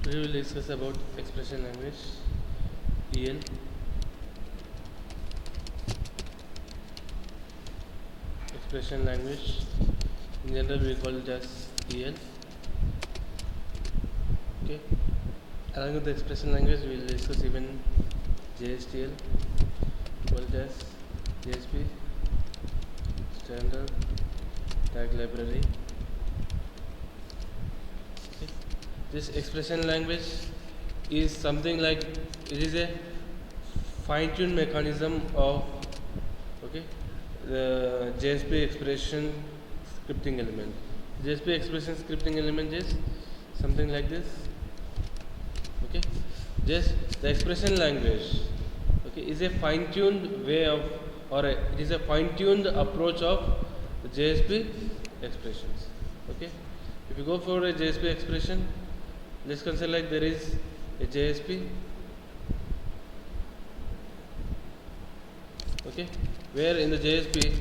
Today we will discuss about expression language EL. Expression language in general we call it as EL. Okay. Along with the expression language we will discuss even JSTL, call it as JSP, standard tag library. Okay. This expression language is something like it is a fine-tuned mechanism of the JSP expression scripting element. JSP expression scripting element is something like this. Okay, just the expression language is a fine-tuned way of, it is a fine-tuned approach of the JSP expressions. Okay, if you go for a JSP expression, let's consider like there is a JSP. Okay, where in the JSP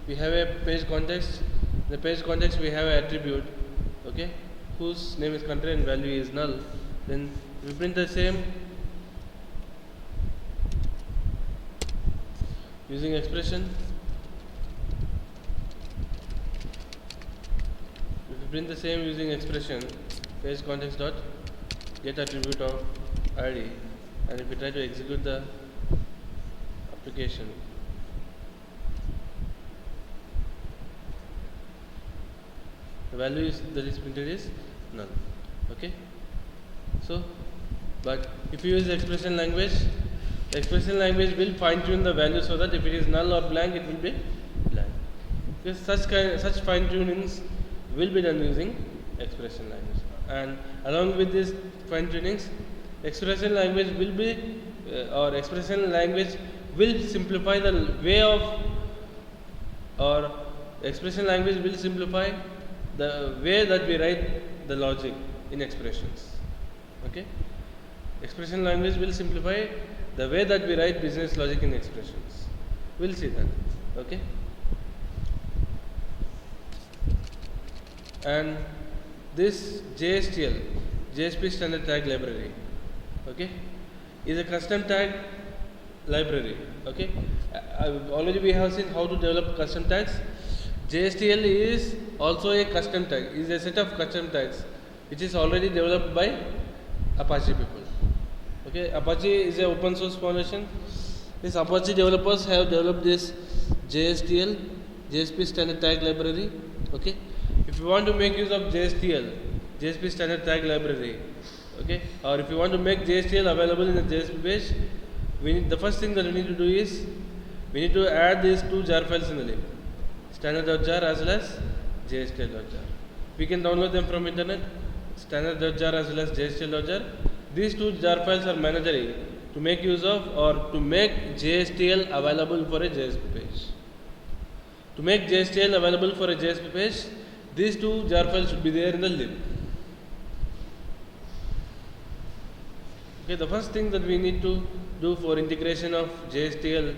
we have a page context. In the page context we have an attribute, whose name is country and value is null. Then we print the same using expression. If we print the same using expression, page context dot get attribute of ID, and if we try to execute the application, the value that is printed is null. Okay. So, but if you use expression language, the expression language will fine tune the value so that if it is null or blank, it will be blank. Because such fine tunings will be done using expression language. And along with these fine tunings, expression language will be expression language will simplify the way of, or expression language will simplify the way that we write the logic in expressions. Okay, expression language will simplify the way that we write business logic in expressions. We'll see that. Okay, and this JSTL, JSP standard tag library, is a custom tag library. Okay, already we have seen how to develop custom tags. JSTL is also a custom tag, is a set of custom tags which is already developed by Apache people. Okay, Apache is an open source foundation. These Apache developers have developed this JSTL, JSP standard tag library. Okay, if you want to make use of JSTL, JSP standard tag library, or if you want to make JSTL available in the JSP page, the first thing that we need to do is we need to add these two jar files in the lib, standard.jar as well as JSTL.jar. We can download them from internet, standard.jar as well as JSTL.jar. These two jar files are mandatory to make use of, or to make JSTL available for a JSP page. To make JSTL available for a JSP page, these two jar files should be there in the lib. Okay, the first thing that we need to do for integration of JSTL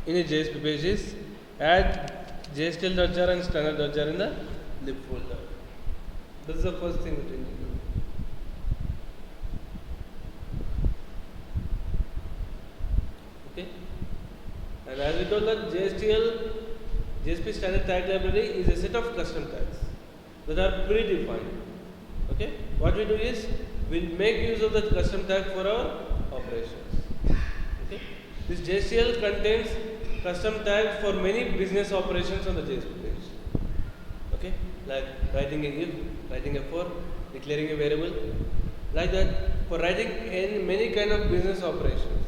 in a JSP page is add JSTL.jar and standard.jar in the lib folder. This is the first thing that we need to do. Okay, and as we told that JSP standard tag library is a set of custom tags that are predefined. Okay, what we do is we'll make use of that custom tag for our operations. Okay, this JSTL contains custom tags for many business operations on the JSP page. Okay, like writing a if, writing a for, declaring a variable, like that, for writing in many kind of business operations.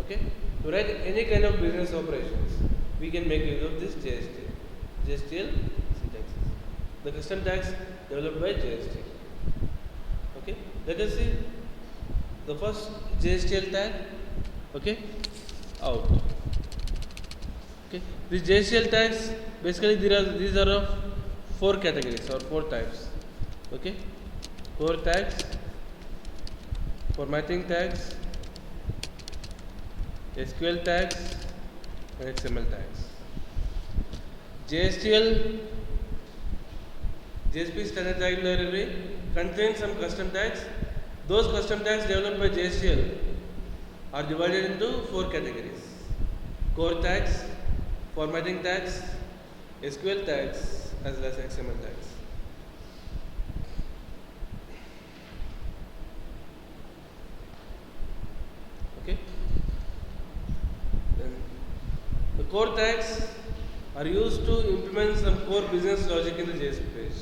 Okay, to write any kind of business operations, we can make use of this JSTL syntaxes. The custom tags developed by JSTL. Okay, let us see the first JSTL tag. Okay, out. Okay, these JSTL tags basically these are of 4 categories or 4 types. Okay, core tags, formatting tags, SQL tags, and XML tags. JSTL JSP standard tag library contains some custom tags. Those custom tags developed by JSTL are divided into 4 categories: core tags, formatting tags, SQL tags, as well as XML tags. Okay. Then the core tags are used to implement some core business logic in the JSP page,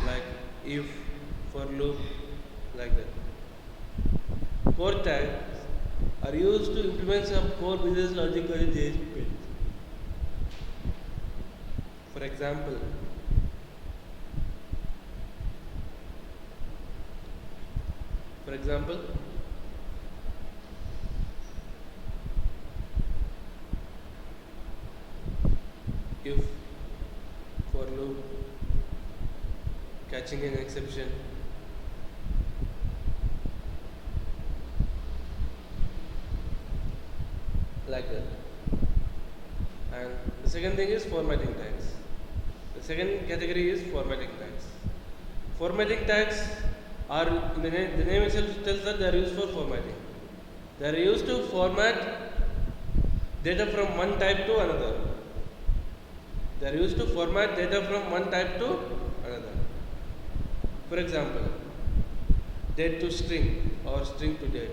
like if, for loop, like that. Core tags are used to implement some core business logic on the JSP page. For example, if, for loop, catching an exception, like that. And the second thing is formatting tags. The second category is formatting tags. Formatting tags are, the name itself tells that they are used for formatting. They are used to format data from one type to another. They are used to format data from one type to another. For example, date to string or string to date,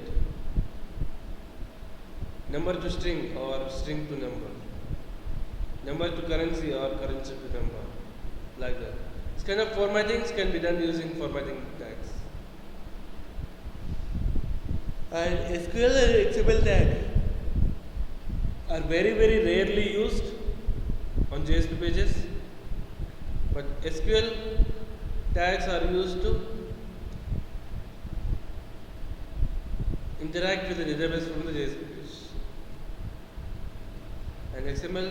number to string or string to number, number to currency or currency to number, like that. This kind of formattings can be done using formatting tags. And SQL and XML tags are very rarely used on JSP pages, but SQL tags are used to interact with the database from the JSP page, and XML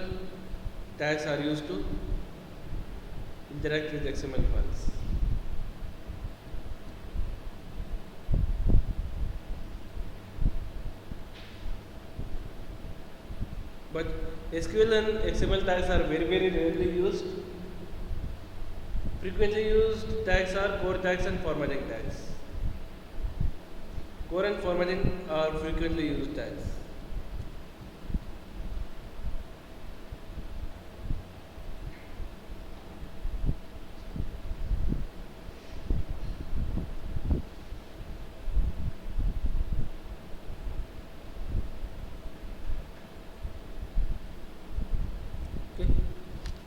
tags are used to interact with XML files. But SQL and XML tags are very rarely used. Frequently used tags are core tags and formatting tags. Core and formatting are frequently used tags.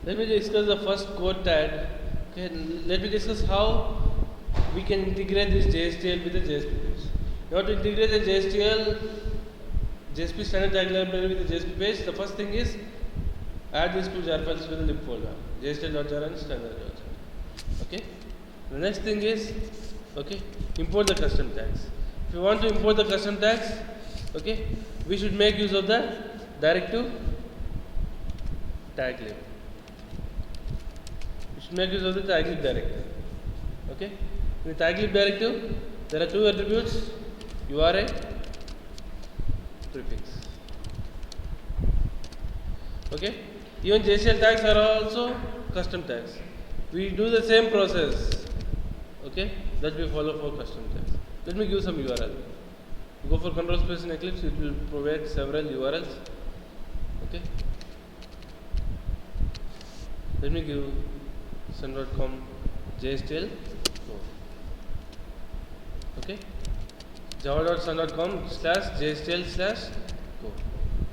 Let me discuss the first core tag. Okay, let me discuss how we can integrate this JSTL with the JSP page. Now to integrate the JSP standard tag library with the JSP page, the first thing is add these two jar files with the lib folder, JSTL.jar and standard.jar. Okay. The next thing is, okay, import the custom tags. If you want to import the custom tags, okay, we should make use of the directive tag lib. Make use of the tag lib directive. Okay. In the tag lib directive, there are two attributes: URI, prefix. Okay. Even JSTL tags are also custom tags. We do the same process. Okay. That we follow for custom tags. Let me give some URL. You go for control space in Eclipse, it will provide several URLs. Okay. Let me give sun.com JSTL core. Okay. java.sun.com/JSTL/core.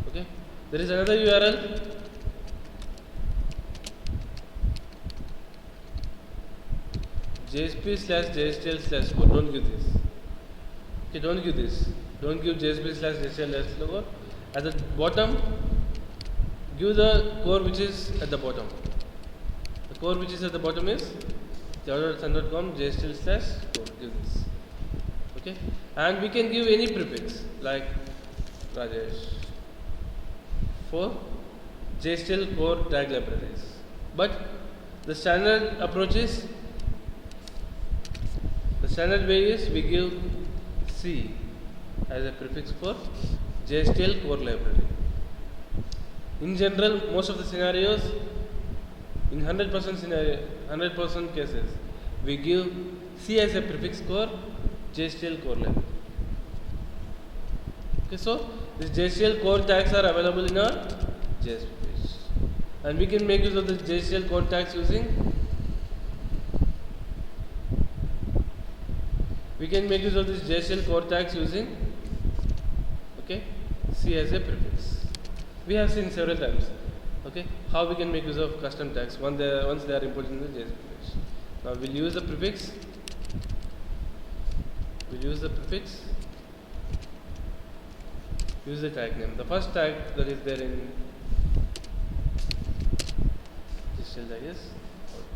Okay. There is another URL. JSP/JSTL/core. Don't give this. Okay, don't give this. Don't give JSP/JSTL/core. At the bottom, give the core which is at the bottom. The core which is at the bottom is java.sun.com JSTL/core. Give this. Okay, and we can give any prefix like Rajesh for JSTL core tag libraries. But the standard approach is, the standard way is we give C as a prefix for JSTL core library. In general, most of the scenarios, In 100% scenario, 100% cases, we give C as a prefix core, JSTL core level. Okay, so these JSTL core tags are available in our JS page, and we can make use of the JSTL core tags using. We can make use of this JSTL core tags using, okay, C as a prefix. We have seen several times, okay, how we can make use of custom tags once they are imported in the JS page. Now we'll use the prefix. Use the tag name. The first tag that is there in JSTL tag is out.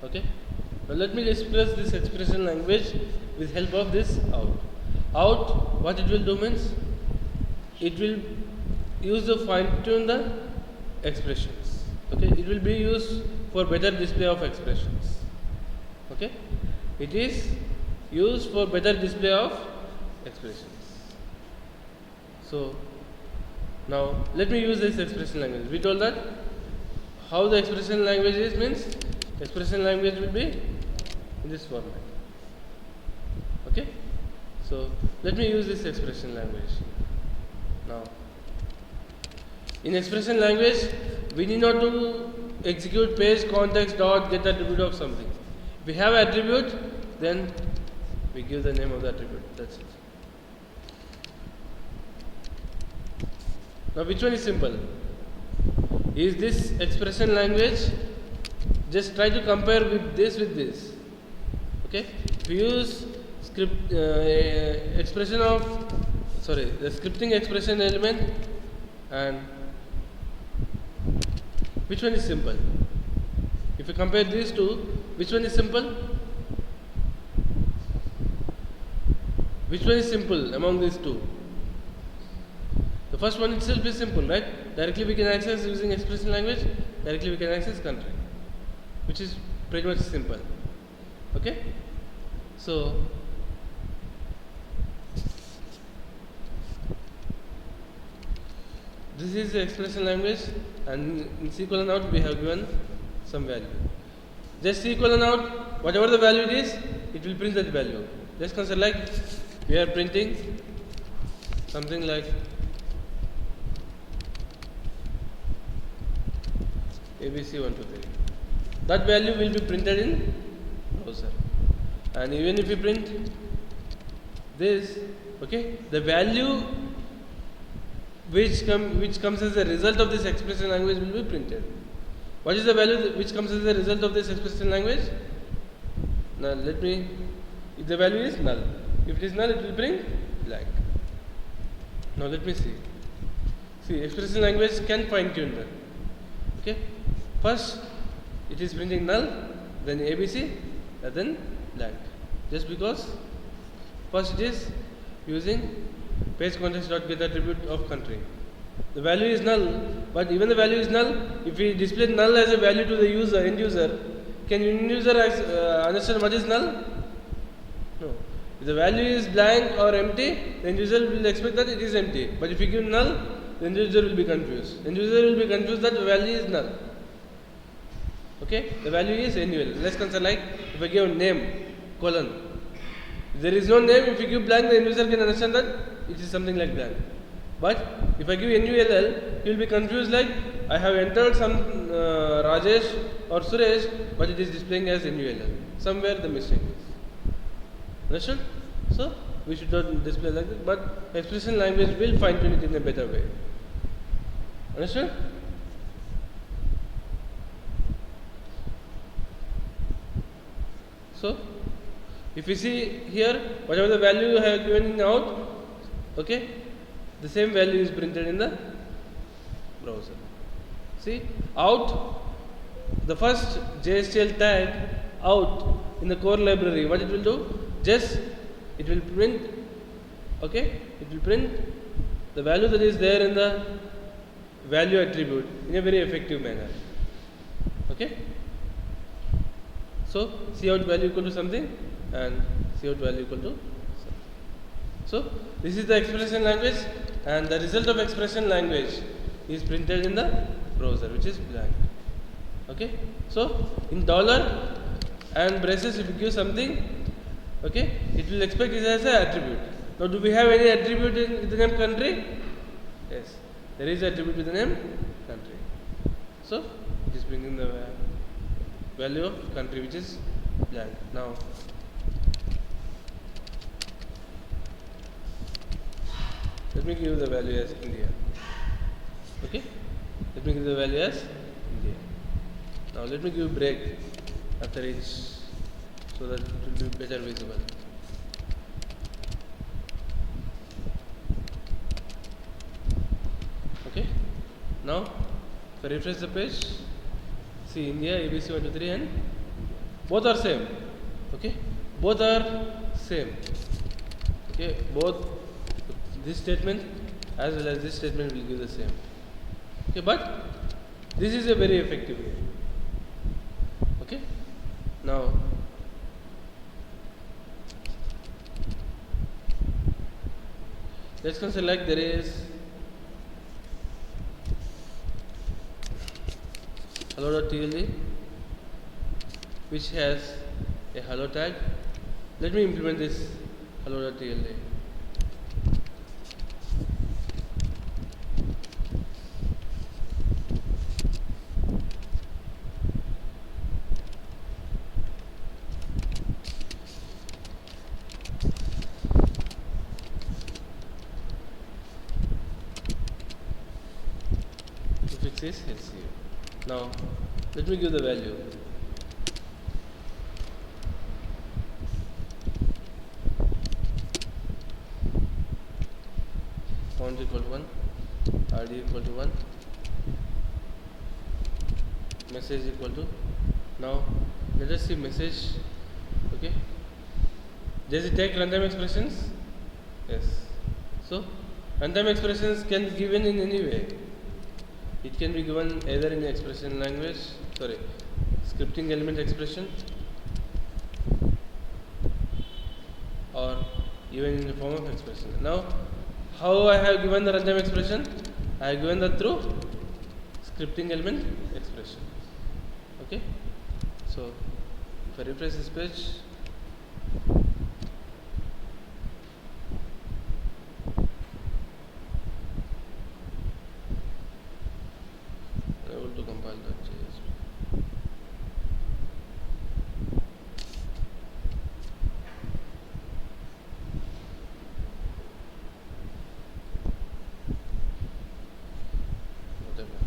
Okay. Now let me express this expression language with help of this out. Out, what it will do means, it will use the fine tune the expressions. Okay, it will be used for better display of expressions. Okay, it is used for better display of expressions. So now let me use this expression language. We told that how the expression language is means expression language will be in this format. Okay, so let me use this expression language. Now in expression language, we need not to execute page context dot get attribute of something. If we have attribute, then we give the name of the attribute. That's it. Now which one is simple? Is this expression language? Just try to compare with this. Okay, if we use script expression of the scripting expression element, and which one is simple? If you compare these two, which one is simple? Which one is simple among these two? The first one itself is simple, right? Directly we can access using expression language, directly we can access country, which is pretty much simple. Okay? So this is the expression language, and in C colon out we have given some value. Just C colon out, whatever the value it is, it will print that value. Just consider like we are printing something like ABC123. That value will be printed in browser. And even if we print this, okay, the value which comes as a result of this expression language will be printed. What is the value which comes as a result of this expression language? Now if the value is null. If it is null, it will bring blank. Now let me see. See, expression language can fine tune that. Okay, first it is printing null, then ABC, and then blank. Just because first it is using page context dot get attribute of country. The value is null, but even the value is null. If we display null as a value to the end user, can end user understand what is null? No. If the value is blank or empty, the end user will expect that it is empty. But if you give null, the end user will be confused. End user will be confused that the value is null. Okay, the value is NUL. Let's consider like if I give name colon. If there is no name, if you give blank, the end user can understand that it is something like blank. But if I give NULL, he will be confused like I have entered some Rajesh or Suresh, but it is displaying as NULL. Somewhere the mistake is. Understood? So we should not display like that, but expression language will fine tune it in a better way. Understood? So if you see here, whatever the value you have given in out, okay, the same value is printed in the browser. See, out, the first JSTL tag out in the core library, what it will do? Just it will print, okay, it will print the value that is there in the value attribute in a very effective manner. Okay. So cout value equal to something and cout value equal to something. So this is the expression language, and the result of expression language is printed in the browser, which is blank. Okay, so in dollar and braces, if you give something, okay, it will expect it as an attribute. Now, do we have any attribute in the name country? Yes, there is attribute with the name country. So it is bringing the value of country, which is blank. Now let me give the value as India. Okay, let me give the value as India. Now let me give break after each, so that it will be better visible. Okay, now if I refresh the page, see India, ABC 1, 2, 3 and both are same. Okay, both are same. Okay, both this statement as well as this statement will give the same. Okay, but this is a very effective way. Okay, now let's consider like there is hello.tld which has a hello tag. Let me implement this hello.tld. Prefix is LCU. Now let me give the value. Font equal to 1, RD equal to 1, message equal to. Now let us see message. Okay, does it take runtime expressions? Yes. So runtime expressions can be given in any way. It can be given either in expression language, scripting element expression, or even in the form of expression. Now, how I have given the runtime expression? I have given that through scripting element expression. Okay, so if I refresh this page, to compile .js. Whatever.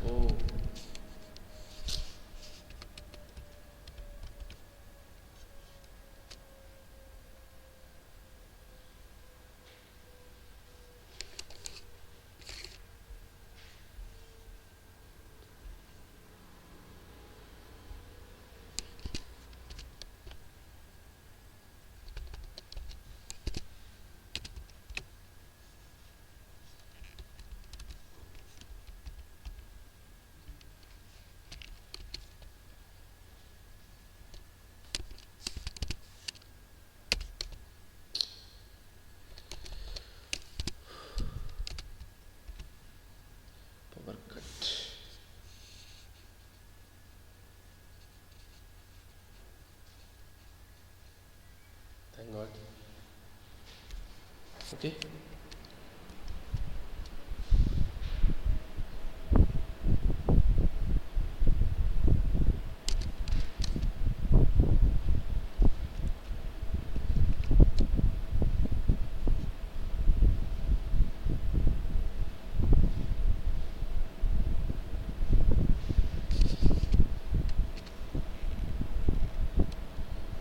Oh. Power cut. Thank God. Okay.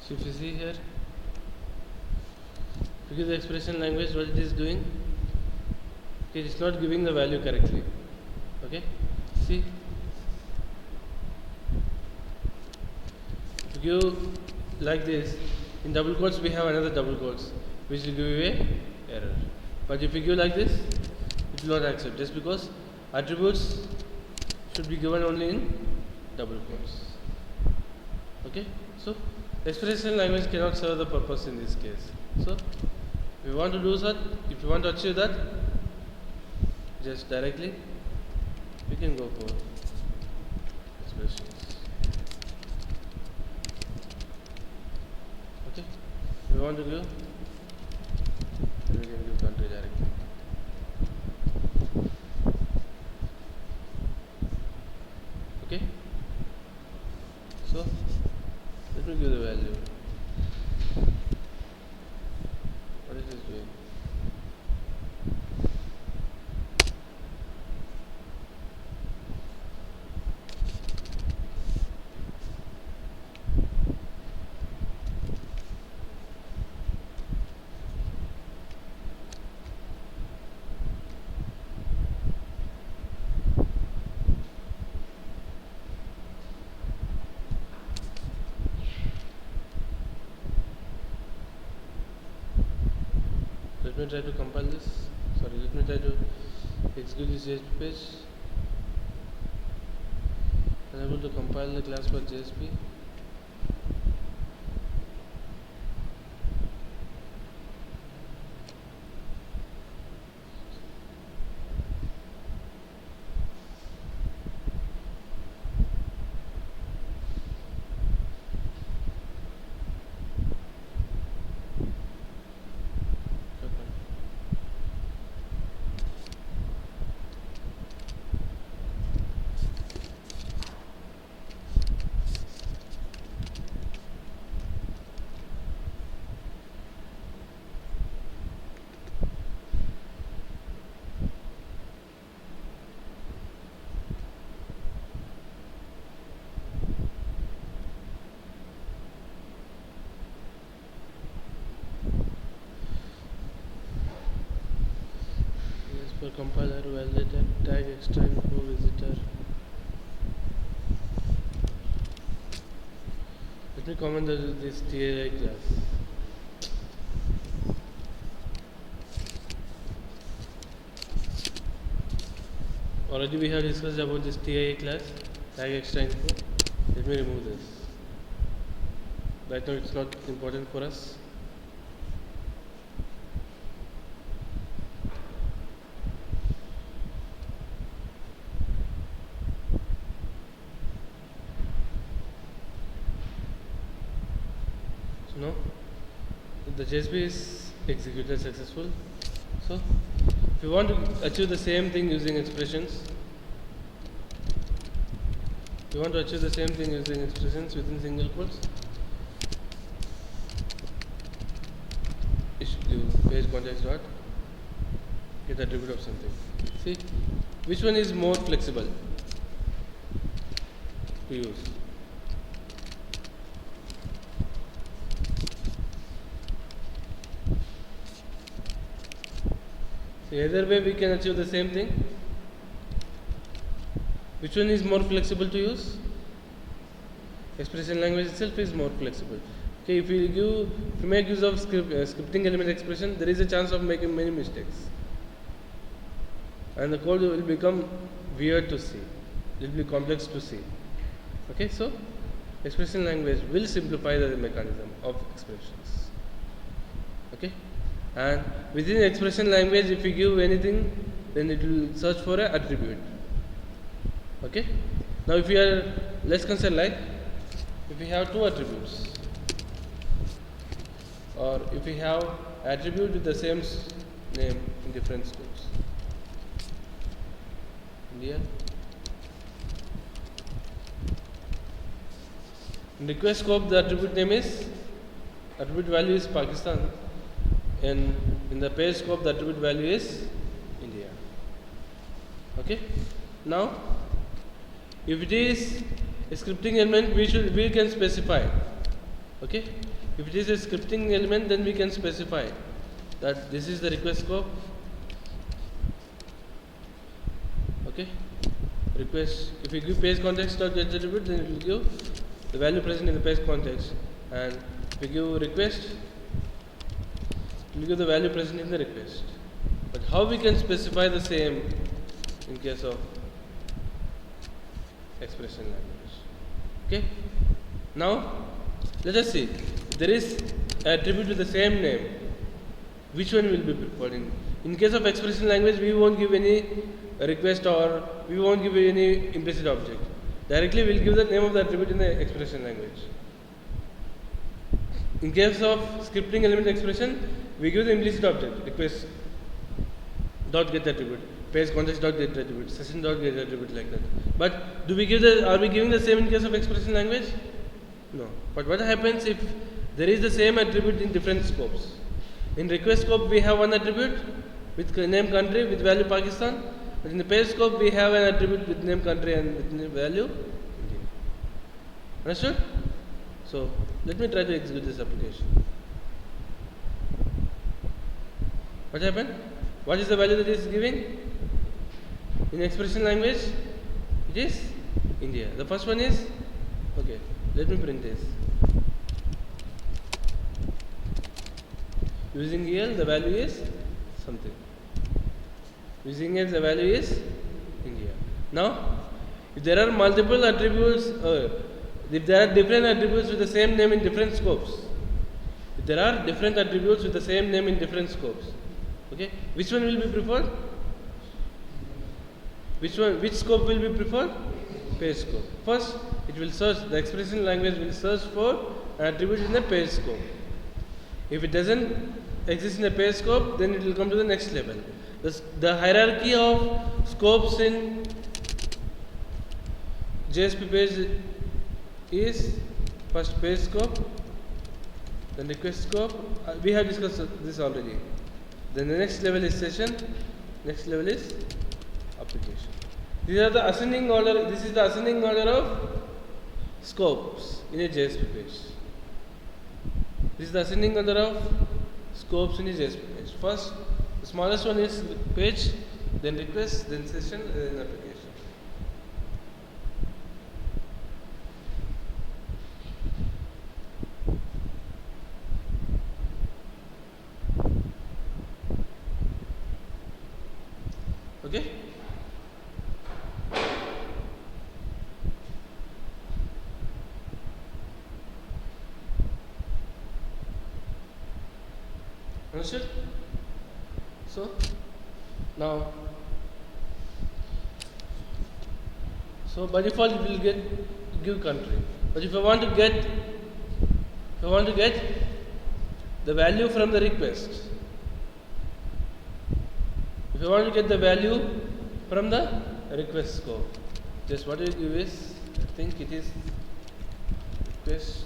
So if you see here, because the expression language, what it is doing, okay, it's not giving the value correctly. Okay, see, if you give like this, in double quotes we have another double quotes which will give you a error. But if you give like this, it will not accept, just because attributes should be given only in double quotes. Okay, so expression language cannot serve the purpose in this case. So if you want to do that, if you want to achieve that, just directly we can go for expressions. Okay, we want to go, then we can give country directly. Okay, so let me give the value. What is this doing? Let me try to compile this. Sorry, let me try to execute this JSP page. Unable to compile the class for JSP. For compiler, validator, tag extra info visitor. Let me comment this TAI class. Already we have discussed about this TAI class, tag extra info. Let me remove this. Right now it's not important for us. No, the JSP is executed successful. So, if you want to achieve the same thing using expressions, within single quotes, you should give page context dot get attribute of something. See, which one is more flexible to use? Either way we can achieve the same thing. Which one is more flexible to use? Expression language itself is more flexible. Okay, if you make use of scripting element expression, there is a chance of making many mistakes, and the code will become weird to see. It will be complex to see. Okay, so expression language will simplify the mechanism of expressions. Okay. And within expression language, if you give anything, then it will search for an attribute. Okay. Now, let's consider like if we have two attributes, or if we have attribute with the same name in different scopes. India. In request scope, the attribute value is Pakistan. And in the page scope, the attribute value is India. Okay. Now, if it is a scripting element, we can specify. Okay. If it is a scripting element, then we can specify that this is the request scope. Okay. Request. If you give page context dot get attribute, then it will give the value present in the page context, and if you give request, it will give the value present in the request. But how we can specify the same in case of expression language? Okay. Now let us see. If there is an attribute with the same name, which one will be preferred In case of expression language, we won't give any request or we won't give any implicit object. Directly we will give the name of the attribute in the expression language. In case of scripting element expression, we give the implicit object, request dot get attribute, page context dot get attribute, session dot get attribute, like that. But are we giving the same in case of expression language? No. But what happens if there is the same attribute in different scopes? In request scope we have one attribute with name country with value Pakistan, but in the page scope we have an attribute with name country and with name value India. Understood? So let me try to execute this application. What happened? What is the value that it is giving? In expression language, it is India. The first one is, okay, let me print this. Using EL, the value is something. Using EL, the value is India. Now, if there are multiple attributes, if there are different attributes with the same name in different scopes, if there are different attributes with the same name in different scopes, okay, which one will be preferred? Which scope will be preferred? Page scope. First, it will search, the expression language will search for an attribute in the page scope. If it doesn't exist in the page scope, then it will come to the next level. The hierarchy of scopes in JSP page is first page scope, then request scope. We have discussed this already. Then the next level is session, next level is application. These are the ascending order. This is the ascending order of scopes in a JSP page. This is the ascending order of scopes in a JSP page. First, the smallest one is page, then request, then session, and then application. Okay? Understood? So, now, by default it will give country. But if I want to get the value from the request, if you want to get the value from the request scope, just what you give is, I think it is request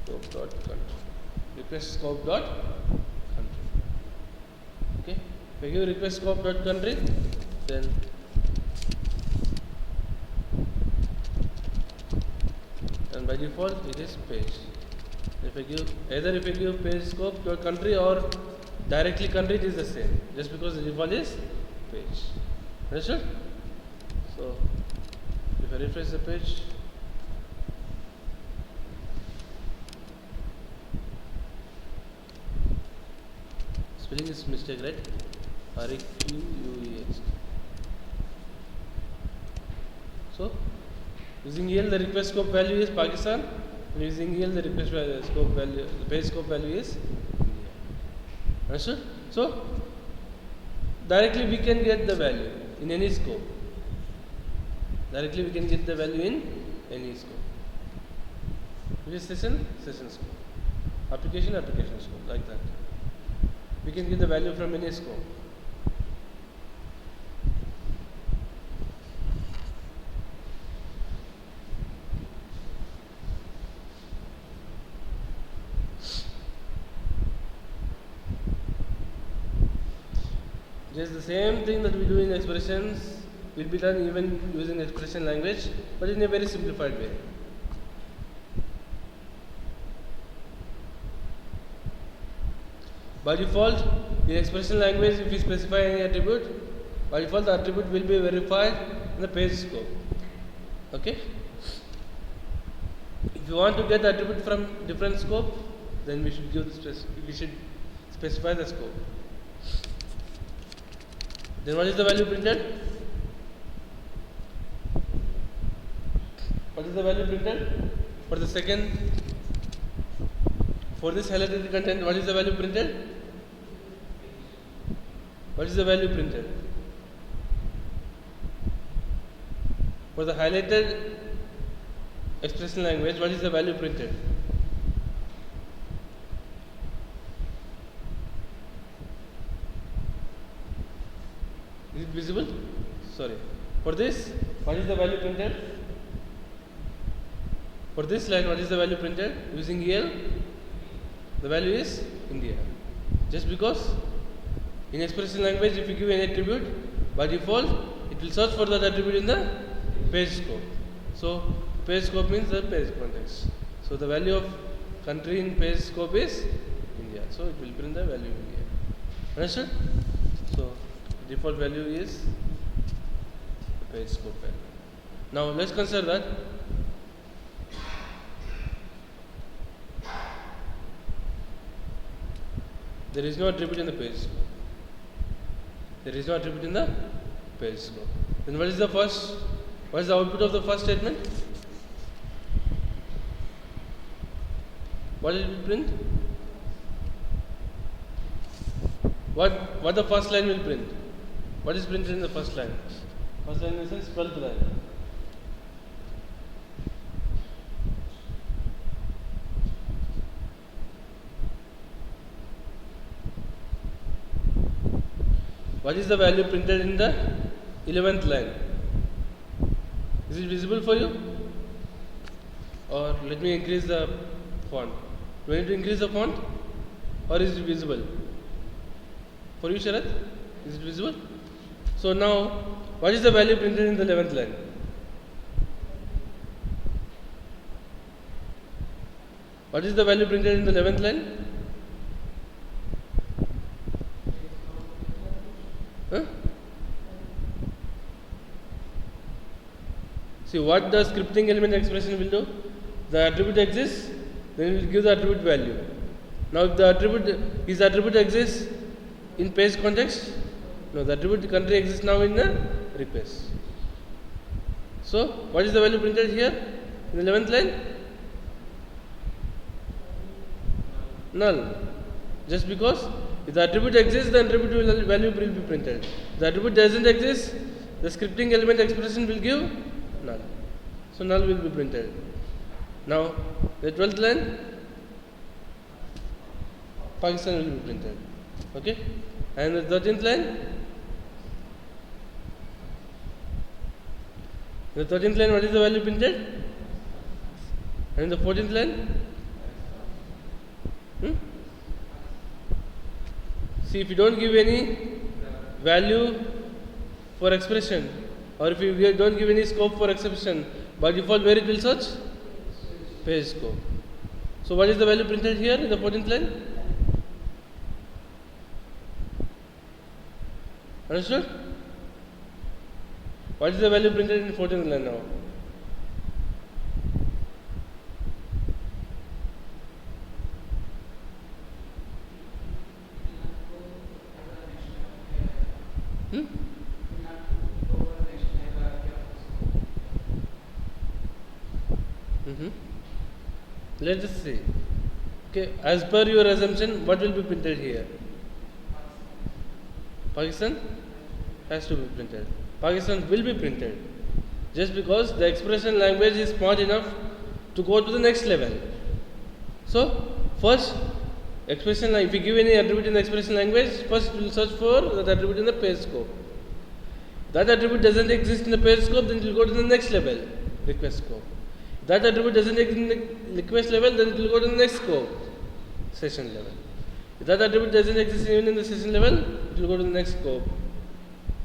scope dot country. Request scope dot country. Okay. If I give request scope dot country, then by default it is page. If I give page scope to a country or directly country, it is the same, just because the default is page. Understood? So if I refresh the page, spelling is mistake, right? REQUEH. So using EL, the request scope value is Pakistan, and using EL, the request scope value, the page scope value is India. Understood? So directly we can get the value in any scope. Directly we can get the value in any scope. Which is session scope. Application scope, like that. We can get the value from any scope. Just the same thing that we do in expressions will be done even using expression language, but in a very simplified way. By default, in expression language, if we specify any attribute, by default the attribute will be verified in the page scope. Okay? If you want to get the attribute from different scope, then we should specify the scope. Then what is the value printed? what is the value printed? For the second, for this highlighted content, what is the value printed? What is the value printed? For the highlighted expression language, what is the value printed? Is it visible? Sorry. For this, what is the value printed? For this line, what is the value printed? Using EL, the value is India. Just because in expression language, if you give an attribute, by default, it will search for that attribute in the page scope. So, page scope means the page context. So, the value of country in page scope is India. So, it will print the value India. Understood? So, default value is the page scope value. Now, let's consider that there is no attribute in the page scope. There is no attribute in the page scope. Then what is the output of the first statement? What will it print? What the first line will print? What is printed in the first line? First line is 12th line. What is the value printed in the 11th line? Is it visible for you? Or let me increase the font. Do I need to increase the font? Or is it visible? For you, Sharath? Is it visible? So now, what is the value printed in the 11th line? What is the value printed in the 11th line? Huh? See, what the scripting element expression will do? The attribute exists, then it will give the attribute value. Now, if his attribute exists in page context, no, the attribute country exists now in the request. So, what is the value printed here in the 11th line? Null. Just because if the attribute exists, the attribute value will be printed. If the attribute doesn't exist, the scripting element expression will give null. So, null will be printed. Now, the 12th line, Pakistan will be printed. Okay? And the 13th line, what is the value printed? And the 14th line? See, if you don't give any value for expression, or if you don't give any scope for expression, by default where it will search? Page scope. So what is the value printed here in the 14th line? Understood? What is the value printed in 14th line now? Let us see. Okay, as per your assumption, what will be printed here? Pakistan has to be printed. Pakistan will be printed just because the expression language is smart enough to go to the next level. So, first, expression, if you give any attribute in the expression language, first it will search for that attribute in the page scope. That attribute doesn't exist in the page scope, then it will go to the next level, request scope. That attribute doesn't exist in the request level, then it will go to the next scope, session level. If that attribute doesn't exist even in the session level, it will go to the next scope,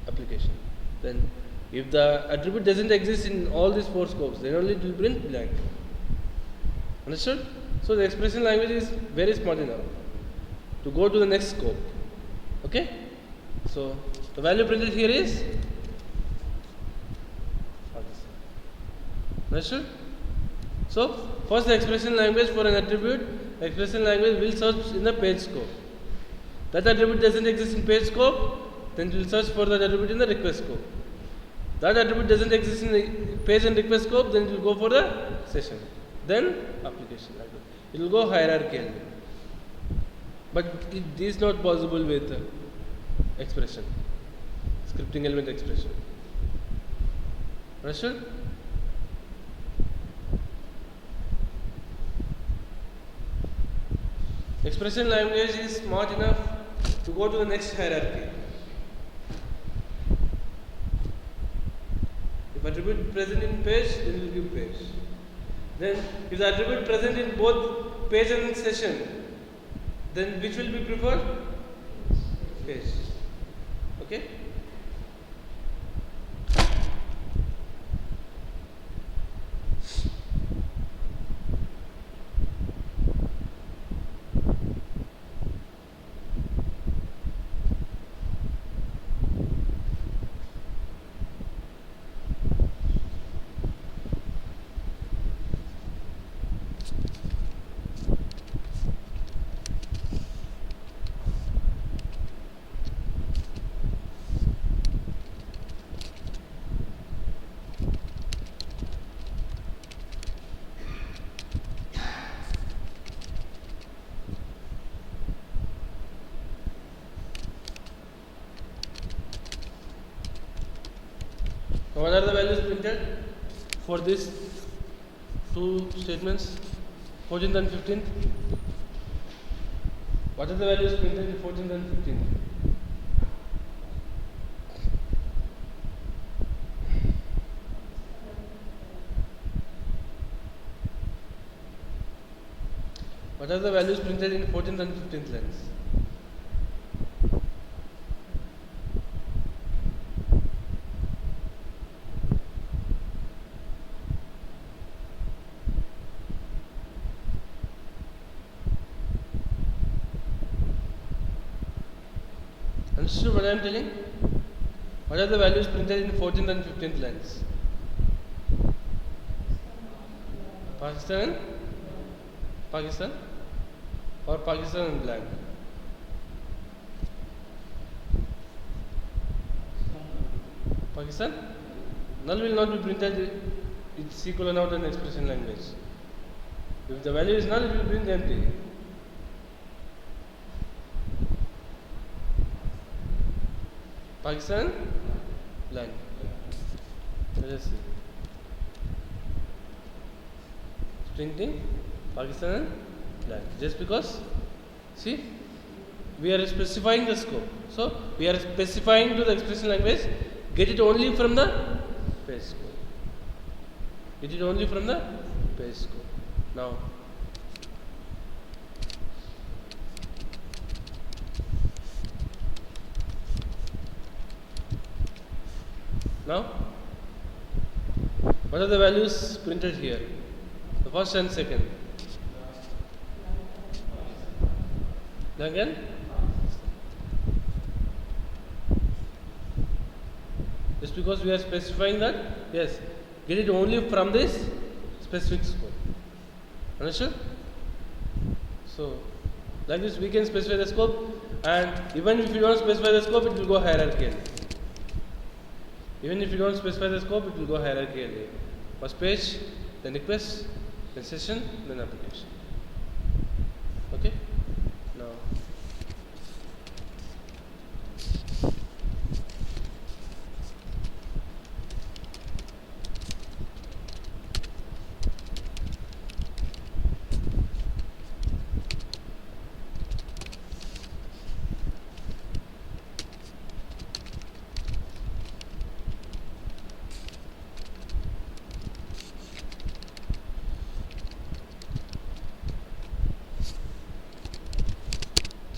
application. Then, if the attribute doesn't exist in all these four scopes, then only it will print blank. Understood? So, the expression language is very smart enough to go to the next scope. Okay? So, the value printed here is understood? So, first the expression language for an attribute, the expression language will search in the page scope. That attribute doesn't exist in page scope, then it will search for that attribute in the request scope. That attribute doesn't exist in the page and request scope, then it will go for the session, then application. It will go hierarchical. But it is not possible with expression, scripting element expression. Understood? Expression language is smart enough to go to the next hierarchy. If attribute present in page, then it will give page. Then if the attribute present in both page and session, then which will be preferred? Page. Okay? What are the values printed for these two statements, 14th and 15th? What are the values printed in 14th and 15th? What are the values printed in 14th and 15th lines? Understood what I am telling? What are the values printed in 14th and 15th lines? Pakistan and Pakistan, or Pakistan and blank? Pakistan? Null will not be printed, it's equal and out an expression language. If the value is null, it will print empty. Pakistan, blank. Let us see. Printing Pakistan, blank. Just because, see, we are specifying the scope. So, we are specifying to the expression language, get it only from the page scope. Get it only from the page scope. Now, what are the values printed here? The first and second. Again? Just because we are specifying that, yes, get it only from this specific scope. Understood? So, like this we can specify the scope, and even if you don't specify the scope, it will go hierarchical. Even if you don't specify the scope, it will go hierarchically. First page, then request, then session, then application. Okay? Now,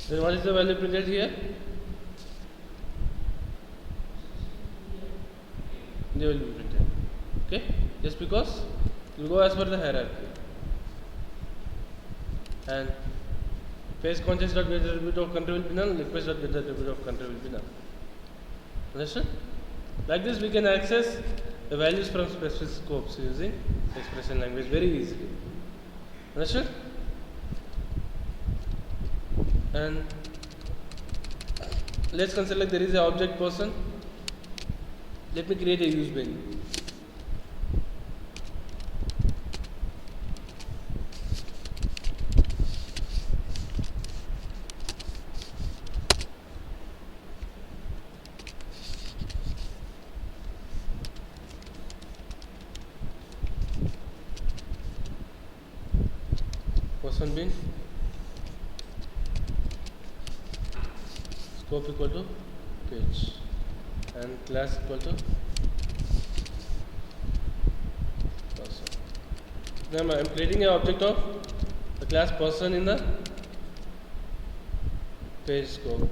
then what is the value printed here? They will be printed. Okay? Just because it will go as per the hierarchy. And page context dot get attribute of country will be null, request dot get attribute of country will be null. Understood? Like this we can access the values from specific scopes using expression language very easily. Understood? And let's consider like there is an object person. Let me create a use value. person bin scope equal to page and class equal to person. Then I am creating an object of the class person in the page scope.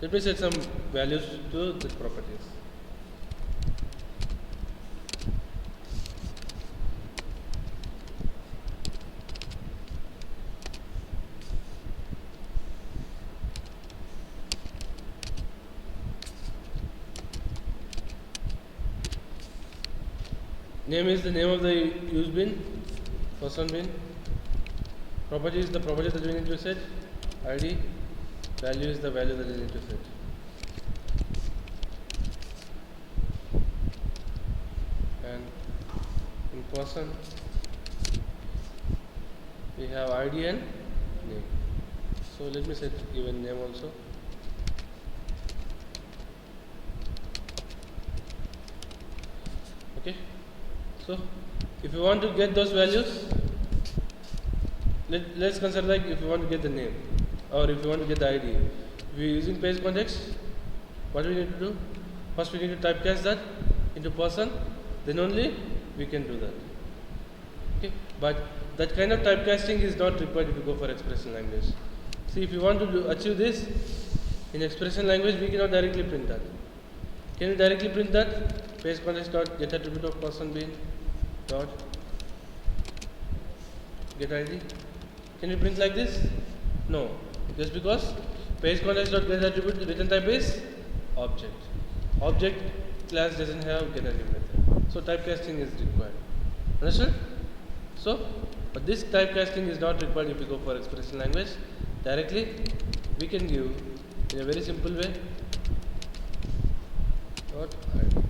Let me set some values to the properties. Name is the name of the use bin, person bin. Property is the property that we need to set. ID, value is the value that we need to set. And in person, we have ID and name. So let me set even name also. Okay. So if you want to get those values, let's consider like if you want to get the name or if you want to get the ID. If we are using page context, what we need to do? First we need to typecast that into person, then only we can do that. Okay, but that kind of typecasting is not required if you go for expression language. See, if you want to achieve this in expression language, we cannot directly print that. Can you directly print that? Page context dot get attribute of person bin dot get ID. Can you print like this? No, just because page context dot get attribute return type is object. Object class doesn't have get attribute method, so typecasting is required. Understood? So, but this typecasting is not required if you go for expression language. Directly, we can give in a very simple way. Dot ID.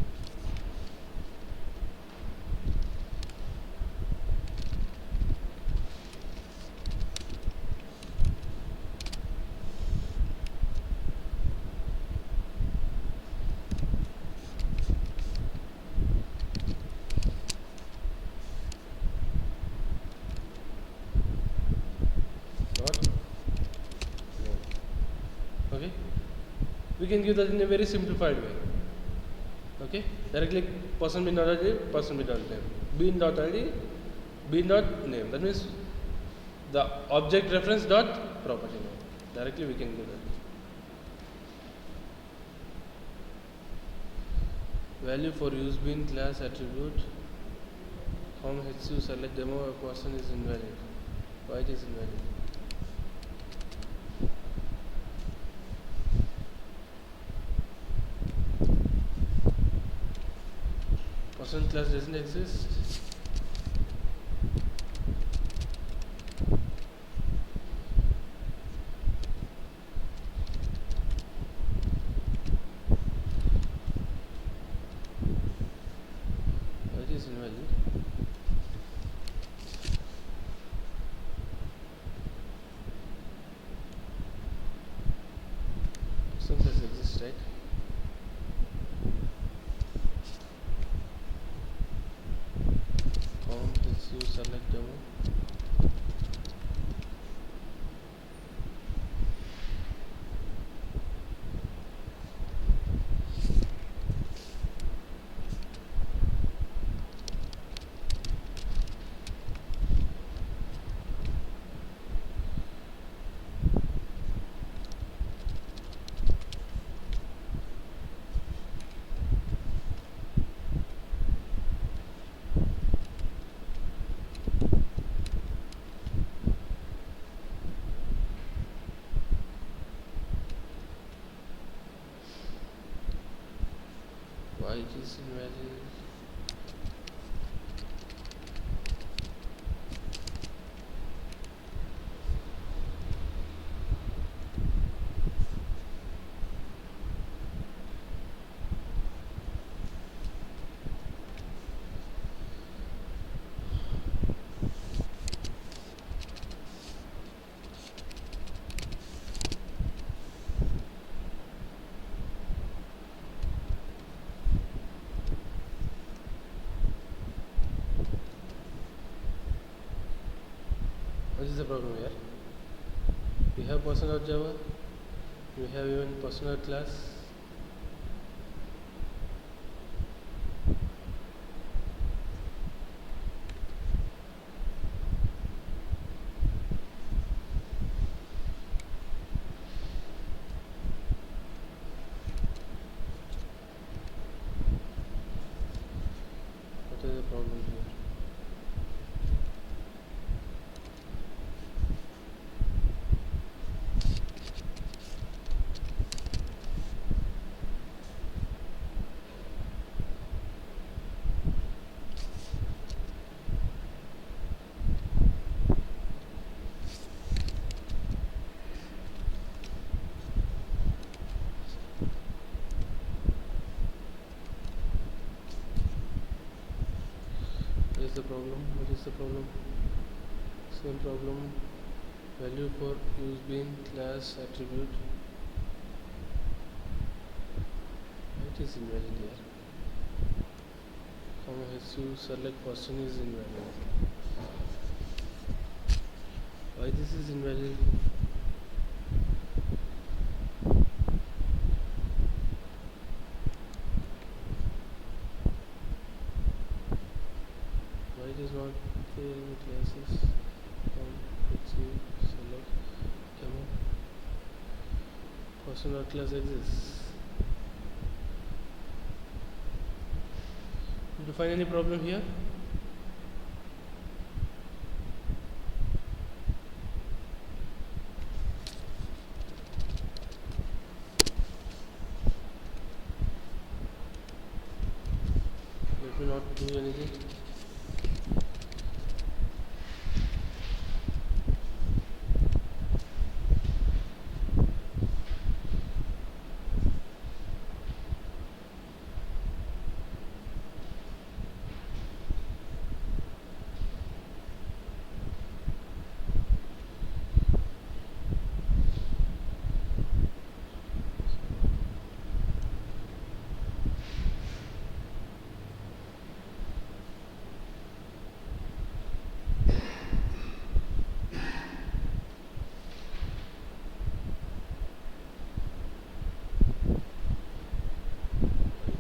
Okay, we can give that in a very simplified way. Okay, directly person bin dot ID, person bin dot name, bin dot ID, bin dot name. That means the object reference dot property name. Directly we can do that. Value for use bin class attribute from HU select demo a person is invalid. Why it is invalid? Person class doesn't exist. Why it is invalid? Person class exists, right? Select demo. Why it is invalid? is the problem here? We have person.java, we have even person.class. What is the problem here? What is the problem? What is the problem? Same problem. Value for use bean class attribute. It is invalid here. Comma select person is invalid. Why this is invalid? Why it is not there in classes? Select comma person class exists. Did you find any problem here? Let me not do anything.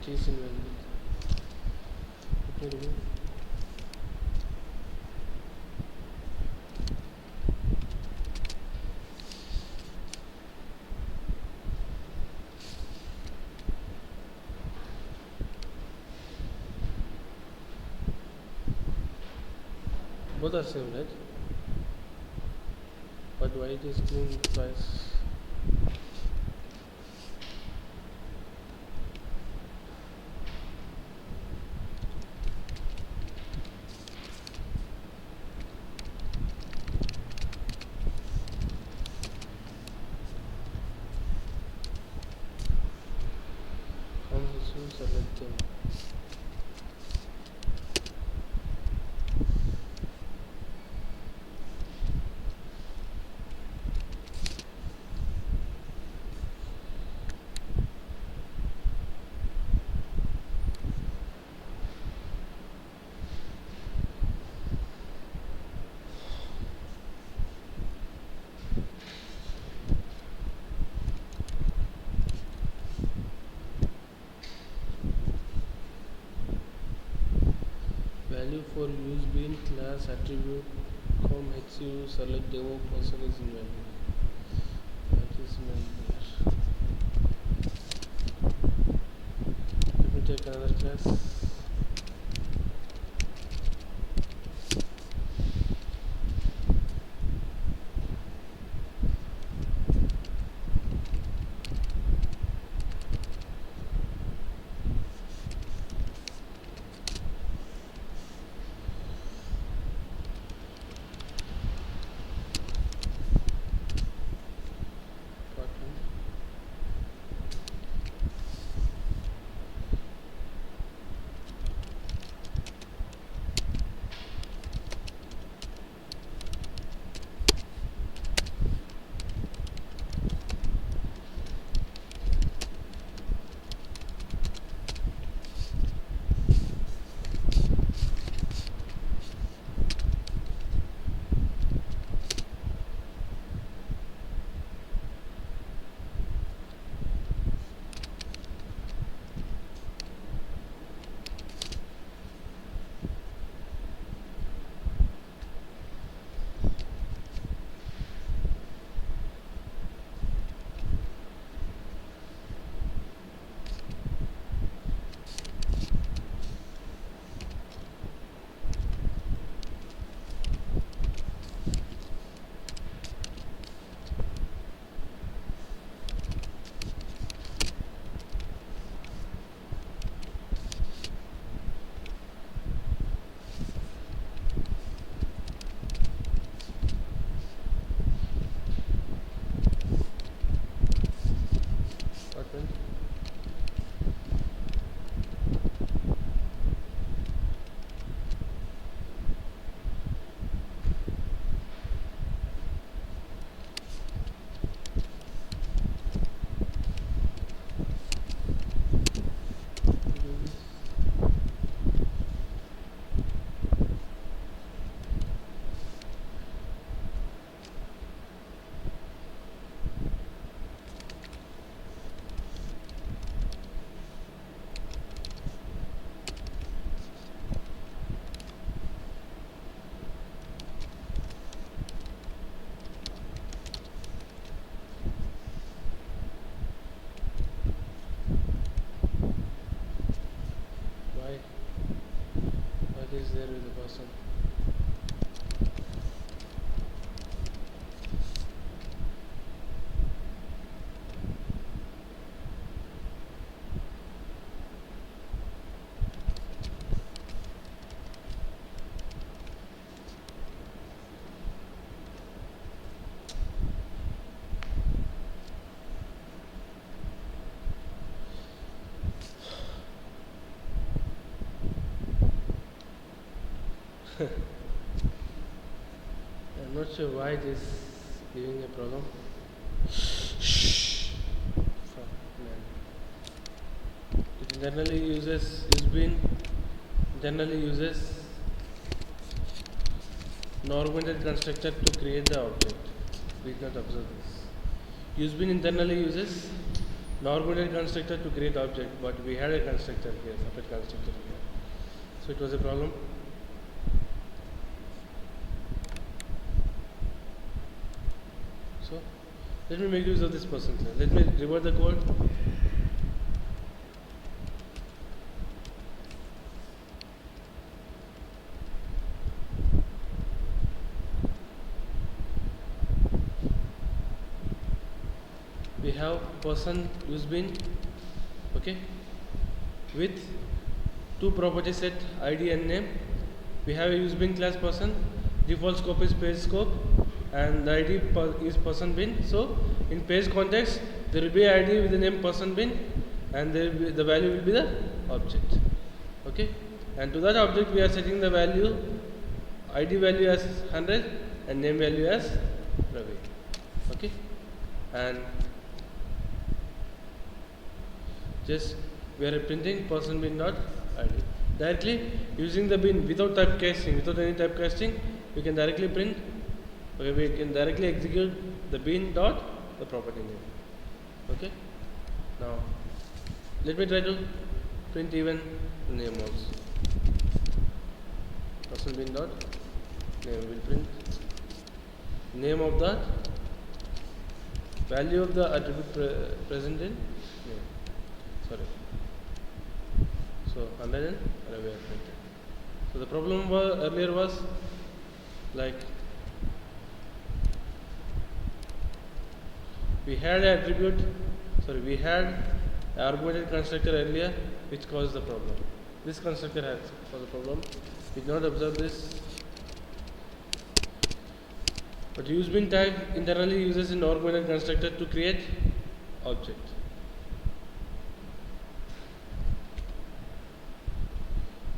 It is invalid. Let me remove. Both are same, right? But why it is doing twice? Select them. Value for use bean class attribute com select demo person is invalid. That is invalid. Let me take another class. there with the person. I'm not sure why it is giving a problem. Shh. Fuck, man. It internally uses useBean. Internally uses non-argumented constructor to create the object. We did not observe this. useBean internally uses non-argumented constructor to create object, but we had a constructor here, separate constructor here. So it was a problem. So let me make use of this person. Let me revert the code. We have person useBean, okay, with two property set ID and name. We have a useBean class person. Default scope is page scope, and the ID is person bin. So in page context, there will be ID with the name person bin, and the value will be the object. Okay, and to that object we are setting the value, ID value as 100 and name value as Ravi. Okay, and just we are printing person bin dot ID directly using the bin without typecasting, without any typecasting. We can directly print. Okay, we can directly execute the bin dot the property name. Okay. Now let me try to print even the name also. Person bin dot name will print name of that value of the attribute present in name. Sorry. So 100 and Ravi are printed. So the problem earlier was like we had an attribute, we had an argumented constructor earlier which caused the problem. This constructor has caused the problem. We did not observe this. But useBean tag internally uses an argumented constructor to create object.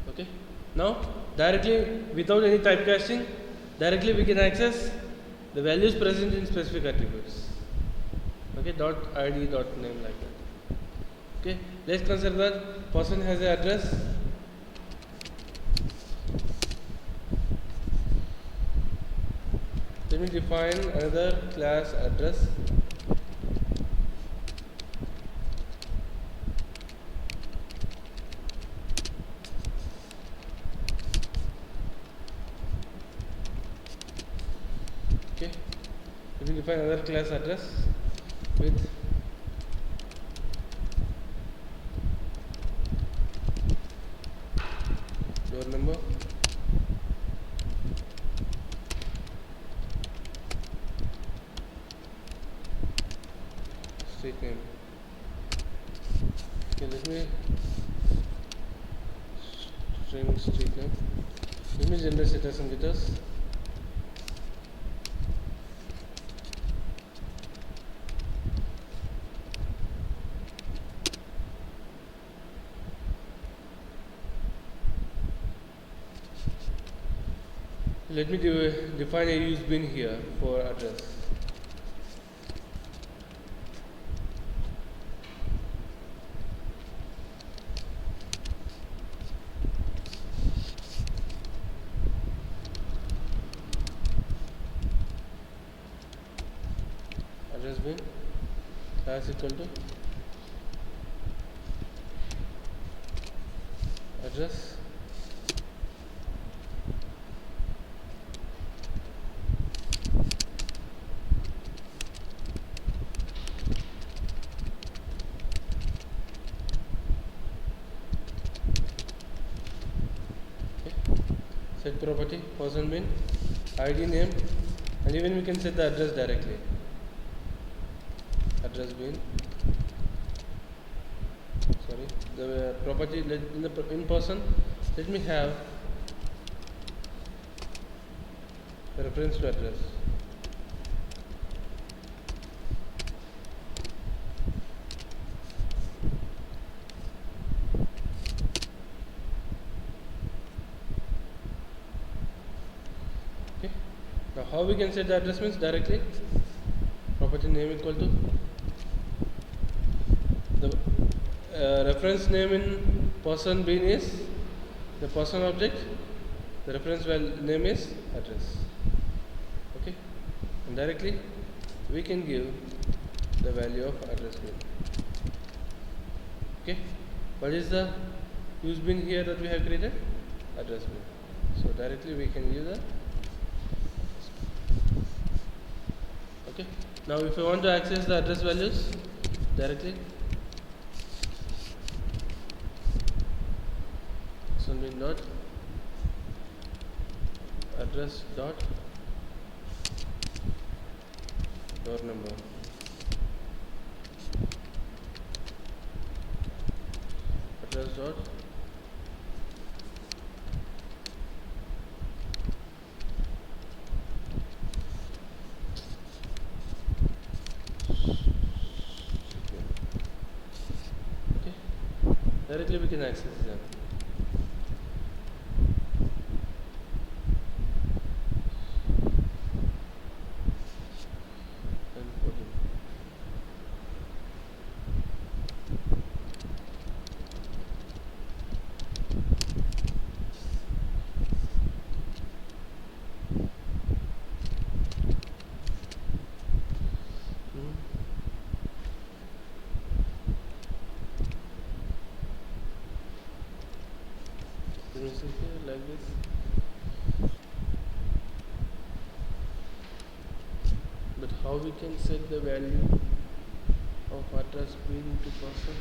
Okay. Now directly without any typecasting, directly we can access the values present in specific attributes. Okay, dot ID dot name like that. Okay, let's consider that person has an address. Let me define another class address. Okay, let me define another class address with door number, street name. Okay, let me string street name. Let me generate status and status. Let me define a useBean here for address. Address bin class equal to address. set property person bin id name, and even we can set the address directly. Address bin, sorry, the property in person, let me have the reference to address. Okay, now how we can set the address means directly property name equal to the reference name in person bin is the person object, the reference name is address. Okay, and directly we can give the value of address bin. Okay, what is the use bin here that we have created? Address bin. So directly we can use the. Okay, now if you want to access the address values directly, bin dot address dot door number, address dot okay, directly we can access them. Here like this, but how we can set the value of address bin to person?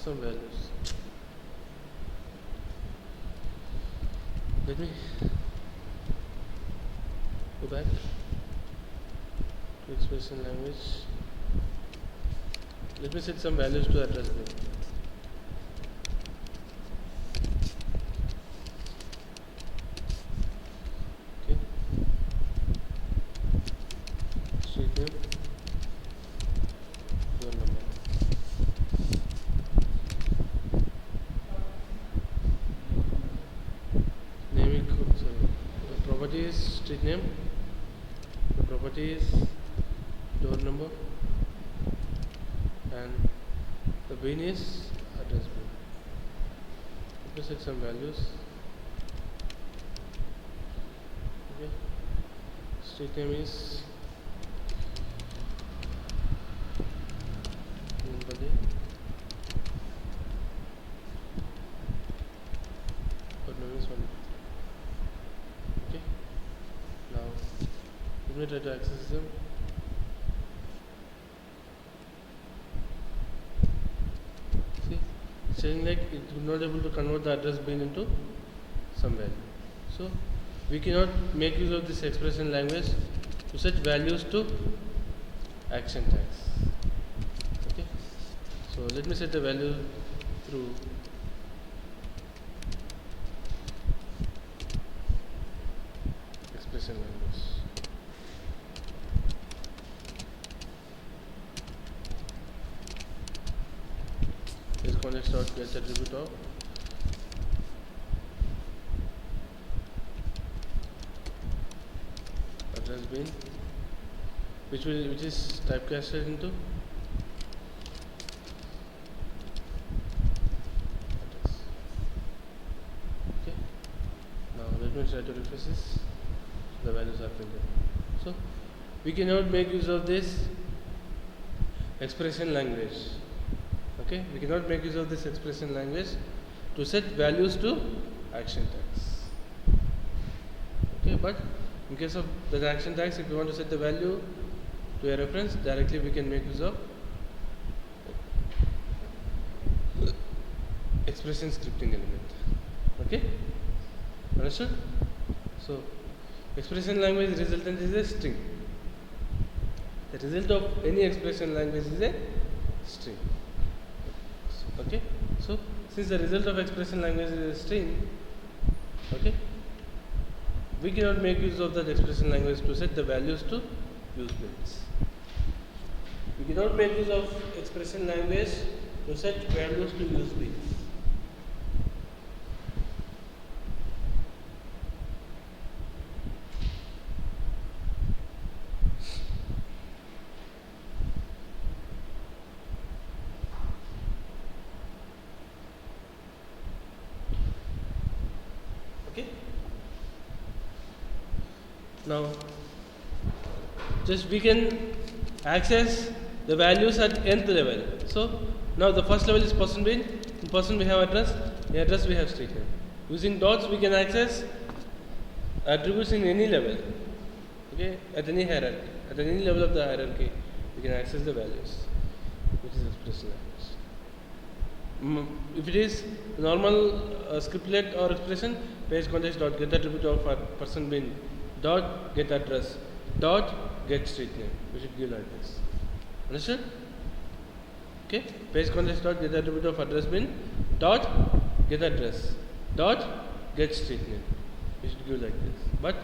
Some values. Let me go back to expression language. Let me set some values to address them. Okay. Street name, door number. Property is street name, the property is door number, and the bin is address bin. Let me set some values. Okay, street name is Mumbai, door number is 1. Okay, now let me try to access them. could not able to convert the address bin into some value. So we cannot make use of this expression language to set values to action tags. Okay, so let me set the value through expression language. This context dot get attribute of address bin, which is typecasted into address. Okay. Now let me try to refresh this. The values are printed. So we cannot make use of this expression language. Okay, we cannot make use of this expression language to set values to action tags. Okay, but in case of the action tags, if we want to set the value to a reference, directly we can make use of expression scripting element. Okay, understood? So expression language resultant is a string. The result of any expression language is a string. Okay, so since the result of expression language is a string, okay, we cannot make use of that expression language to set the values to use bins. We cannot make use of expression language to set values to use bins. Okay. Now, just we can access the values at nth level. So now the first level is person bin. In person we have address. In address we have street name. Using dots we can access attributes in any level. Okay, at any hierarchy, at any level of the hierarchy, we can access the values, which is expression language. If it is normal scriptlet or expression, page context dot get attribute of person bin dot get address dot get street name. We should give like this. Understood? Okay. Page context dot get attribute of address bin dot get address dot get street name. We should give like this. But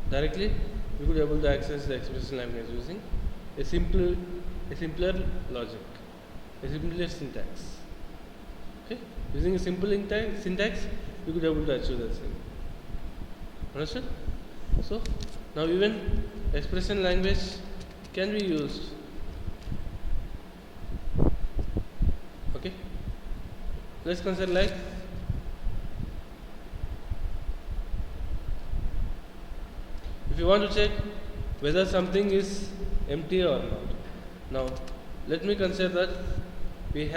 directly we could able to access the expression language using a simpler logic, a simpler syntax. Okay, using a simple syntax, we could able to achieve the same. Understood? So now even expression language can be used. Okay, let's consider like if you want to check whether something is empty or not. Now let me consider that we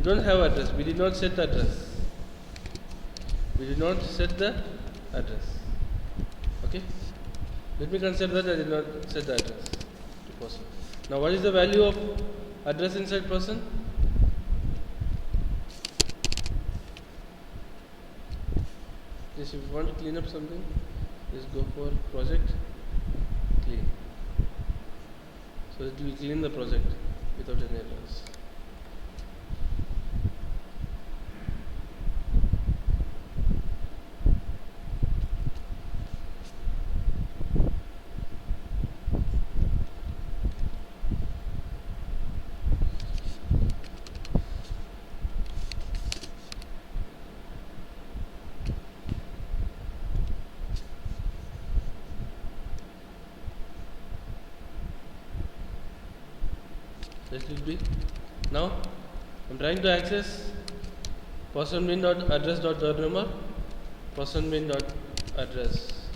don't have address. We did not set the address. We did not set the address. Okay. Let me consider that I did not set the address to person. Now what is the value of address inside person? Just if you want to clean up something, just go for project clean. So it will clean the project without any errors. This will be now I'm trying to access person bin dot address dot door number, person bin dot address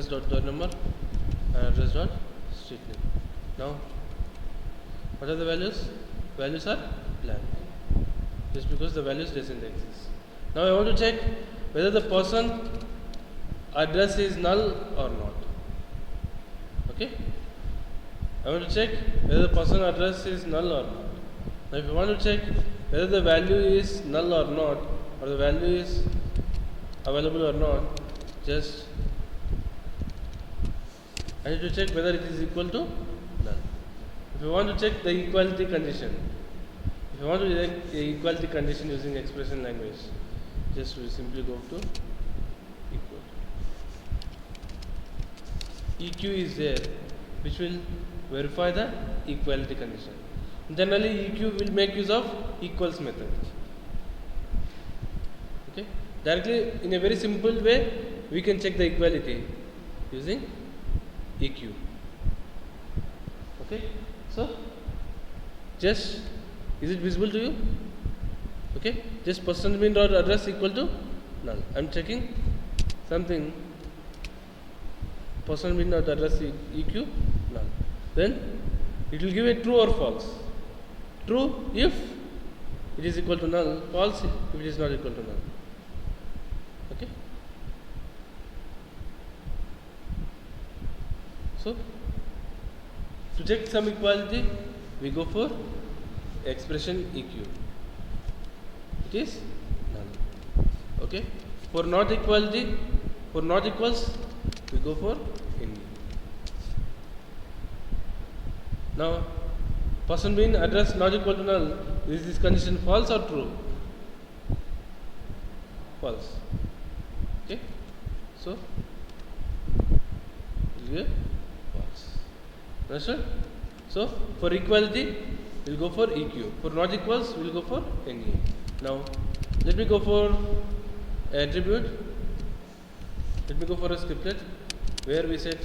dot door number and address dot street name. Now what are the values? Values are blank just because the values doesn't exist. Now I want to check whether the person address is null or not. Okay. I want to check whether the person address is null or not. Now if you want to check whether the value is null or not, or the value is available or not, just I need to check whether it is equal to null. If you want to check the equality condition, if you want to check the equality condition using expression language, just we simply go to equal. EQ is there, which will verify the equality condition. Generally, EQ will make use of equals method. Okay, directly in a very simple way, we can check the equality using EQ. Okay, so just is it visible to you? Okay, just person bin dot address equal to null. I am checking something. Person bin dot address EQ null. Then it will give a true or false. True if it is equal to null, false if it is not equal to null. Okay. So to check some equality, we go for expression EQ. It is null. Okay. For not equality, for not equals, we go for NE. Now, person bin address not equal to null. Is this condition false or true? False. Okay. So, it is false. Understood? So, for equality, we will go for EQ. For not equals, we will go for NE. Now, let me go for attribute. Let me go for a scriptlet where we set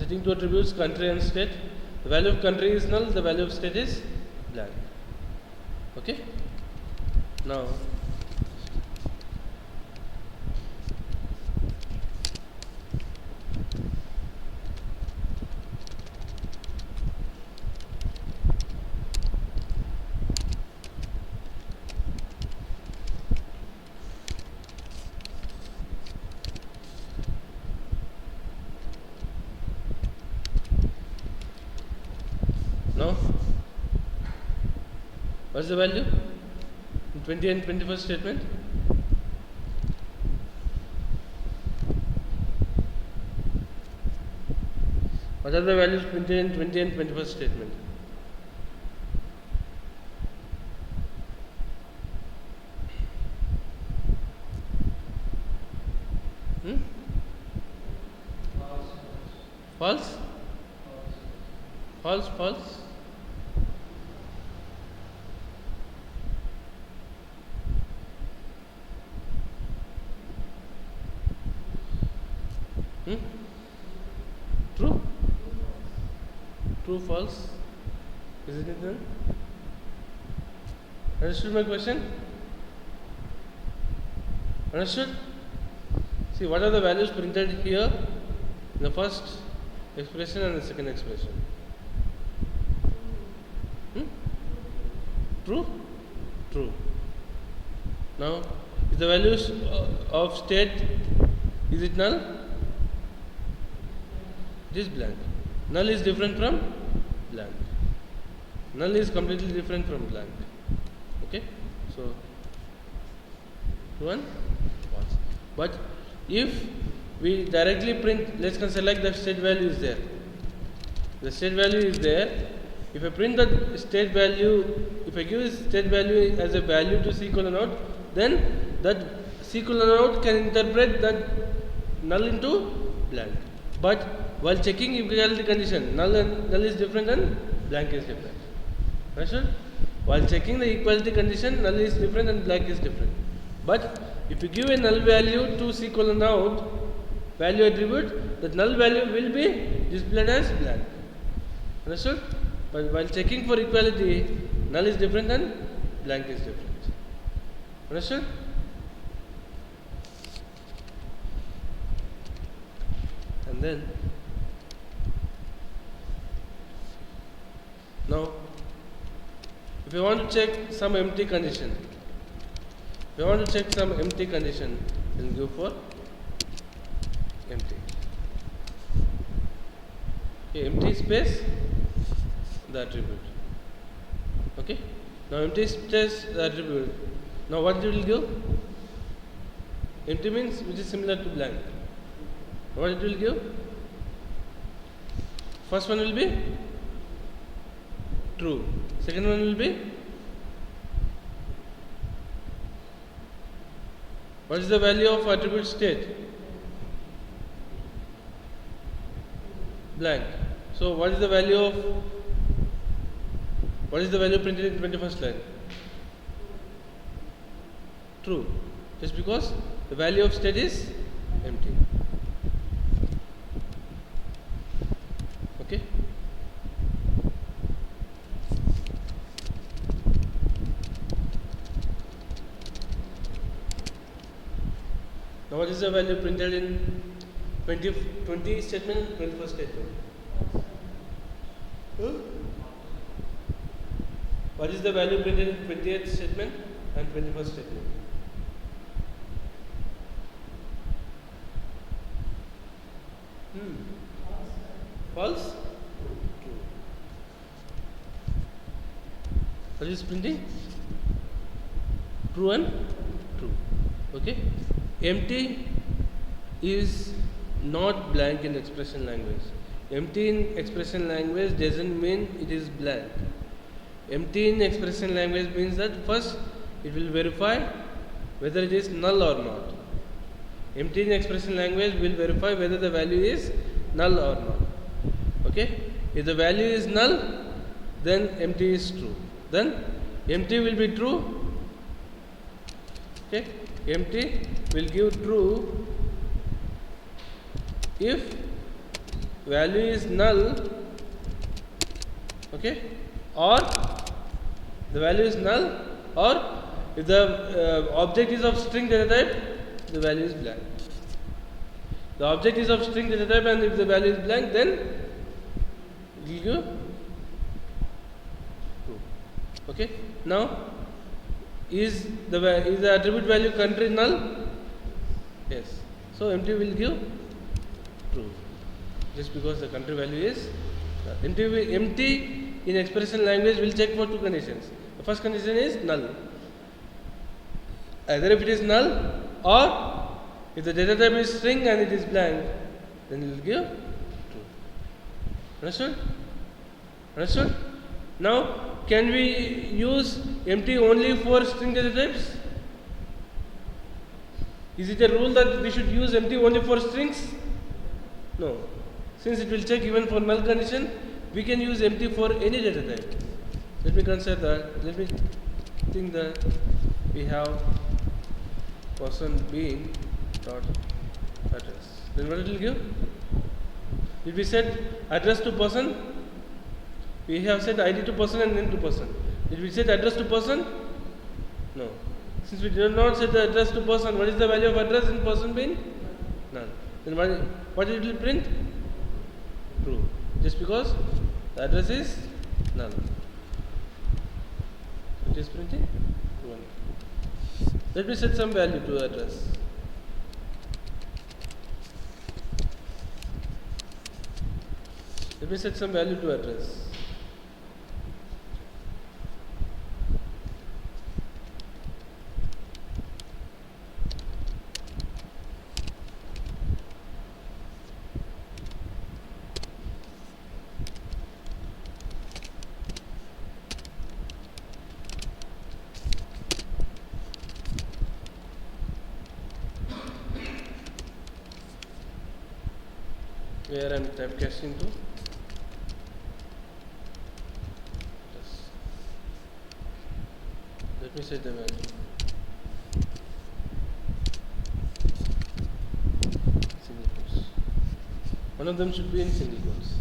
setting two attributes country and state. The value of country is null, the value of state is blank. Okay. Now what is the value in 20 and 21st statement? What are the values printed in 20 and 21st statement? False? False, false. True? True, false? Isn't it then? Understood my question? Understood? See, what are the values printed here in the first expression and the second expression? True? True. Now, is the values of state, is it null? It is blank. Null is different from blank. Null is completely different from blank. Okay? So, one false. But if we directly print, let's consider like the state value is there. The state value is there. If I print the state value, if I give state value as a value to C colon out, then that C colon out can interpret that null into blank. But while checking equality condition, null is different and blank is different. Understood? While checking the equality condition, null is different and blank is different. But if you give a null value to C colon out value attribute, the null value will be displayed as blank. Understood? But while checking for equality, null is different and blank is different. Understood? And then now if you want to check some empty condition, then go for empty. Okay, empty space the attribute. Okay. Now empty space the attribute. Now what it will give? Empty means which is similar to blank. What it will give? First one will be true. Second one will be, what is the value of attribute state? Blank. So what is the value printed in 21st line? True. Just because the value of state is empty. Okay. Now what is the value printed in 20 statement, 21st statement? What is the value printed in 20th statement and 21st statement? False? True. What is printing? True and true. Okay. Empty is not blank in expression language. Empty in expression language doesn't mean it is blank. Empty in expression language means that first it will verify whether it is null or not. Empty in expression language will verify whether the value is null or not. Okay? If the value is null, then empty is true. Then empty will be true. Okay? Empty will give true if value is null, okay, or the value is null, or if the object is of string data type, the value is blank. The object is of string data type, and if the value is blank, then it will give true. Okay. Now, is the attribute value country null? Yes. So empty will give true, just because the country value is empty in expression language will check for two conditions. The first condition is null. Either if it is null, or if the data type is string and it is blank, then it will give true. Understood? Understood? Now, can we use empty only for string data types? Is it a rule that we should use empty only for strings? No. Since it will check even for null condition, we can use empty for any data type. Let me consider that. Let me think that we have person being dot address. Then what it will give? If we set address to person, we have set ID to person and name to person. Did we set address to person? No. Since we did not set the address to person, what is the value of address in person being? None. Then what it will print? True. Just because the address is null. It is printing 1. Let me set some value to address. Let me set some value to address. Where I am typecasting to. Let me set the value. Single quotes. One of them should be in single quotes.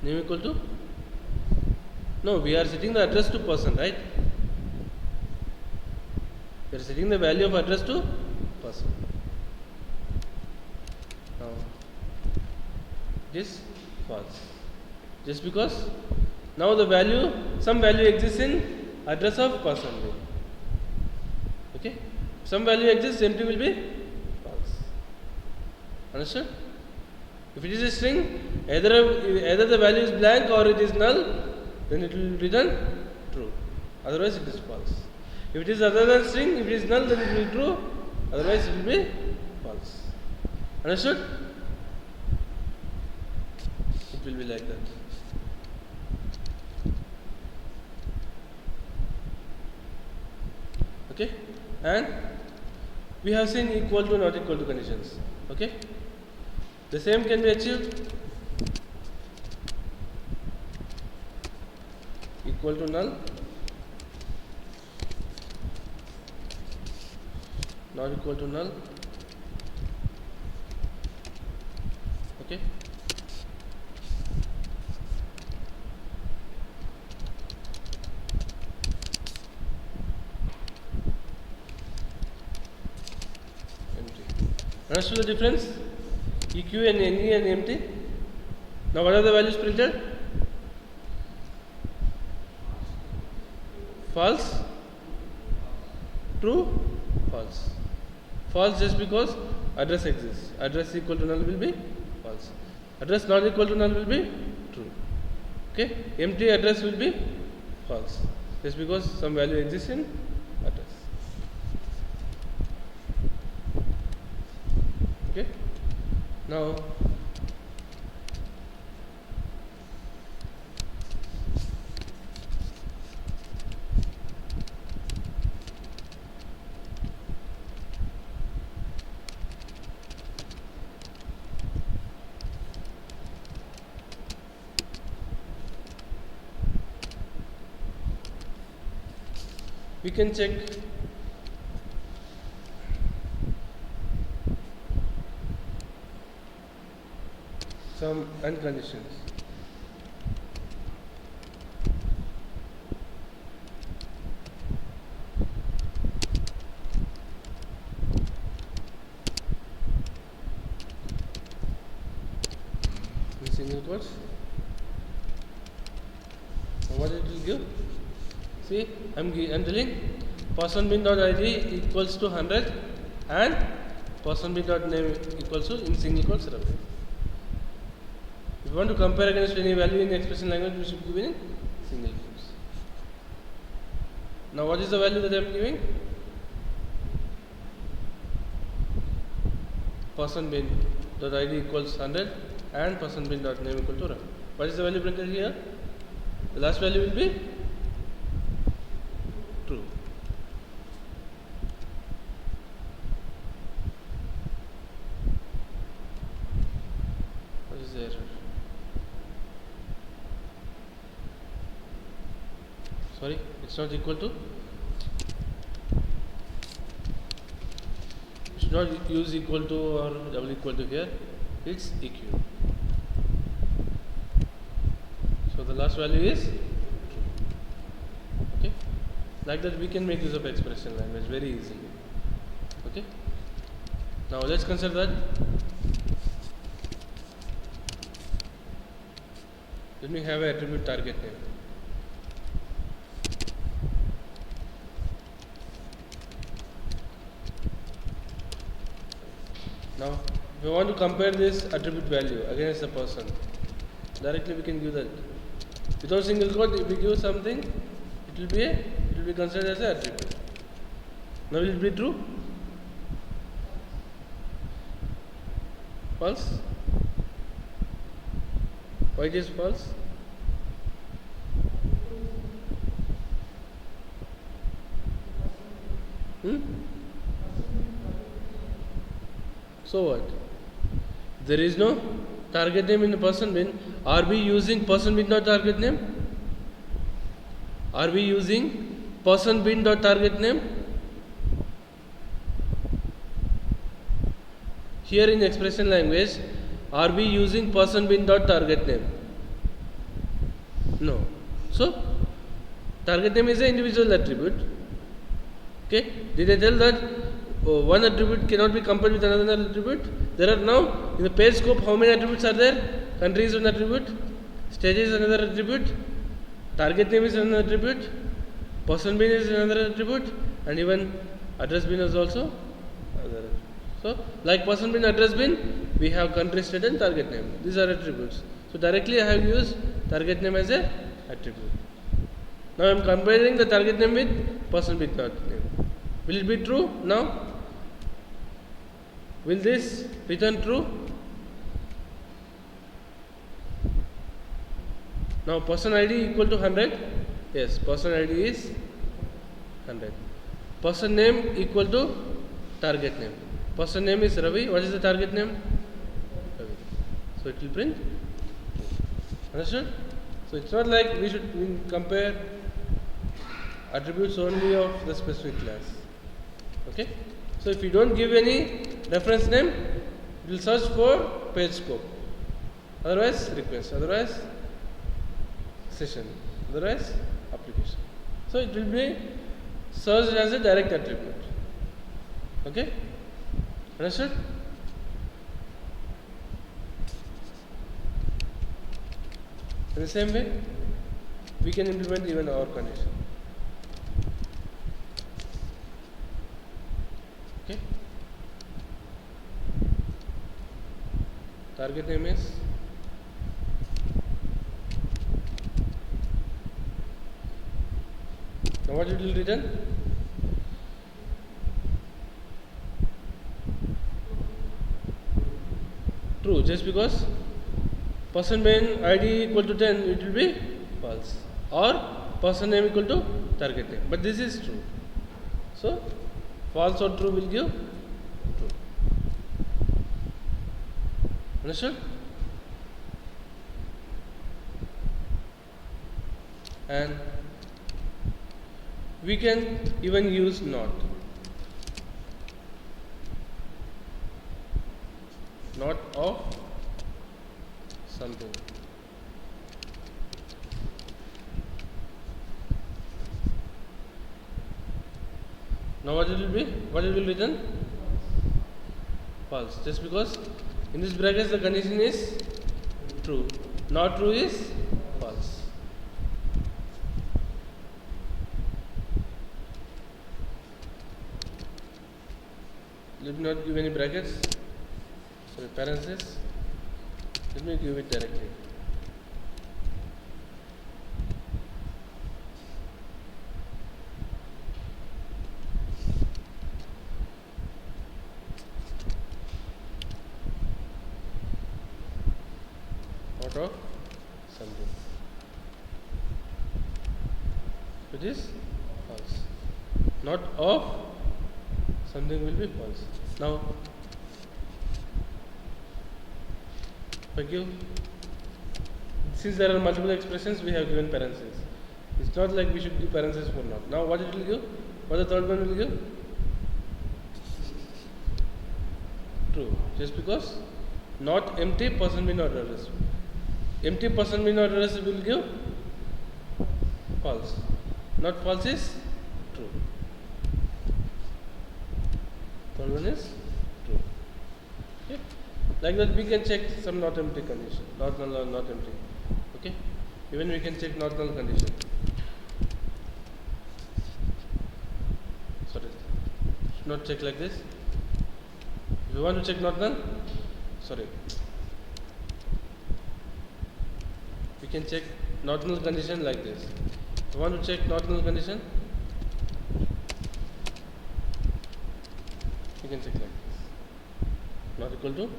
name equal to, no, we are setting the address to person, right? We are setting the value of address to person. Now it is false, just because now the value, some value exists in address of person. Okay, some value exists, empty will be false. Understood? If it is a string, either the value is blank or it is null, then it will return true. Otherwise, it is false. If it is other than string, if it is null, then it will be true. Otherwise, it will be false. Understood? It will be like that. Okay, and we have seen equal to, not equal to conditions. Okay, the same can be achieved. Equal to null, not equal to null. Okay, empty. Understood the difference? EQ and NE and empty. Now what are the values printed? False, true, false. False just because address exists. Address equal to null will be false. Address not equal to null will be true. Okay, empty address will be false just because some value exists in address. Okay, now we can check some AND conditions. In single quotes. Now what it will give? See, I'm telling person bin dot id equals to 100 and person bin dot name equals to, in single quotes, roughly. If you want to compare against any value in the expression language, we should give in single quotes. Now what is the value that I am giving? Person bin dot id equals 100 and person bin dot name equal to 100. What is the value printed here? The last value will be true. What is the error? Sorry, it's not equal to. You should not use equal to or double equal to here. It's EQ. So the last value is true. Okay. Like that we can make use of expression language very easily. Okay. Now let's consider that. Let me have an attribute target name. Now if we want to compare this attribute value against the person, directly we can give that. Without single quote, if we give something, it will be considered as an attribute. Now will it be true? False? Why it is false? So what? There is no target name in the person bin. Are we using person bin dot target name? Are we using person bin dot target name? Here in expression language, are we using person bin dot target name? No. So target name is an individual attribute. Okay. Did I tell that one attribute cannot be compared with another attribute? There are now in the page scope how many attributes are there? Country is one attribute, stage is another attribute, target name is another attribute, person bean is another attribute, and even address bean is also another attribute. So like person bean, address bean, we have country, state and target name. These are attributes. So directly I have used target name as a attribute. Now I am comparing the target name with person bean target name. Will it be true now? Will this return true? Now person ID equal to 100. Yes, person ID is 100. Person name equal to target name. Person name is Ravi. What is the target name? Ravi. So it will print. Understood? So it's not like we should compare attributes only of the specific class. Okay? So if you don't give any reference name, it will search for page scope. Otherwise request. Otherwise session. Otherwise application. So it will be searched as a direct attribute. Okay? Understood? In the same way, we can implement even our condition. Okay? Target name is now what it will return? True, just because person name ID equal to 10, it will be false, or person name equal to target name, but this is true. So false or true will give true. Understood? And we can even use not. Not of something. Now what it will be? What it will return? False. Just because in this bracket the condition is true. Not true is false. Let me not give any brackets. Sorry, parentheses. Let me give it directly. Not of something. Which is false. Not of something will be false. Now, thank you. Since there are multiple expressions, we have given parentheses. It's not like we should give parentheses for not. Now, what it will give? What the third one will give? True. Just because not empty person may not address. Empty person may not address will give false. Not false is true. Third one is true. Okay. Like that we can check some not empty condition. Not null or not empty. Okay. Even we can check not null condition. Sorry. Should not check like this. If you want to check not null, sorry. We can check not null condition like this. If you want to check not null condition, you can check like this. Not equal to null.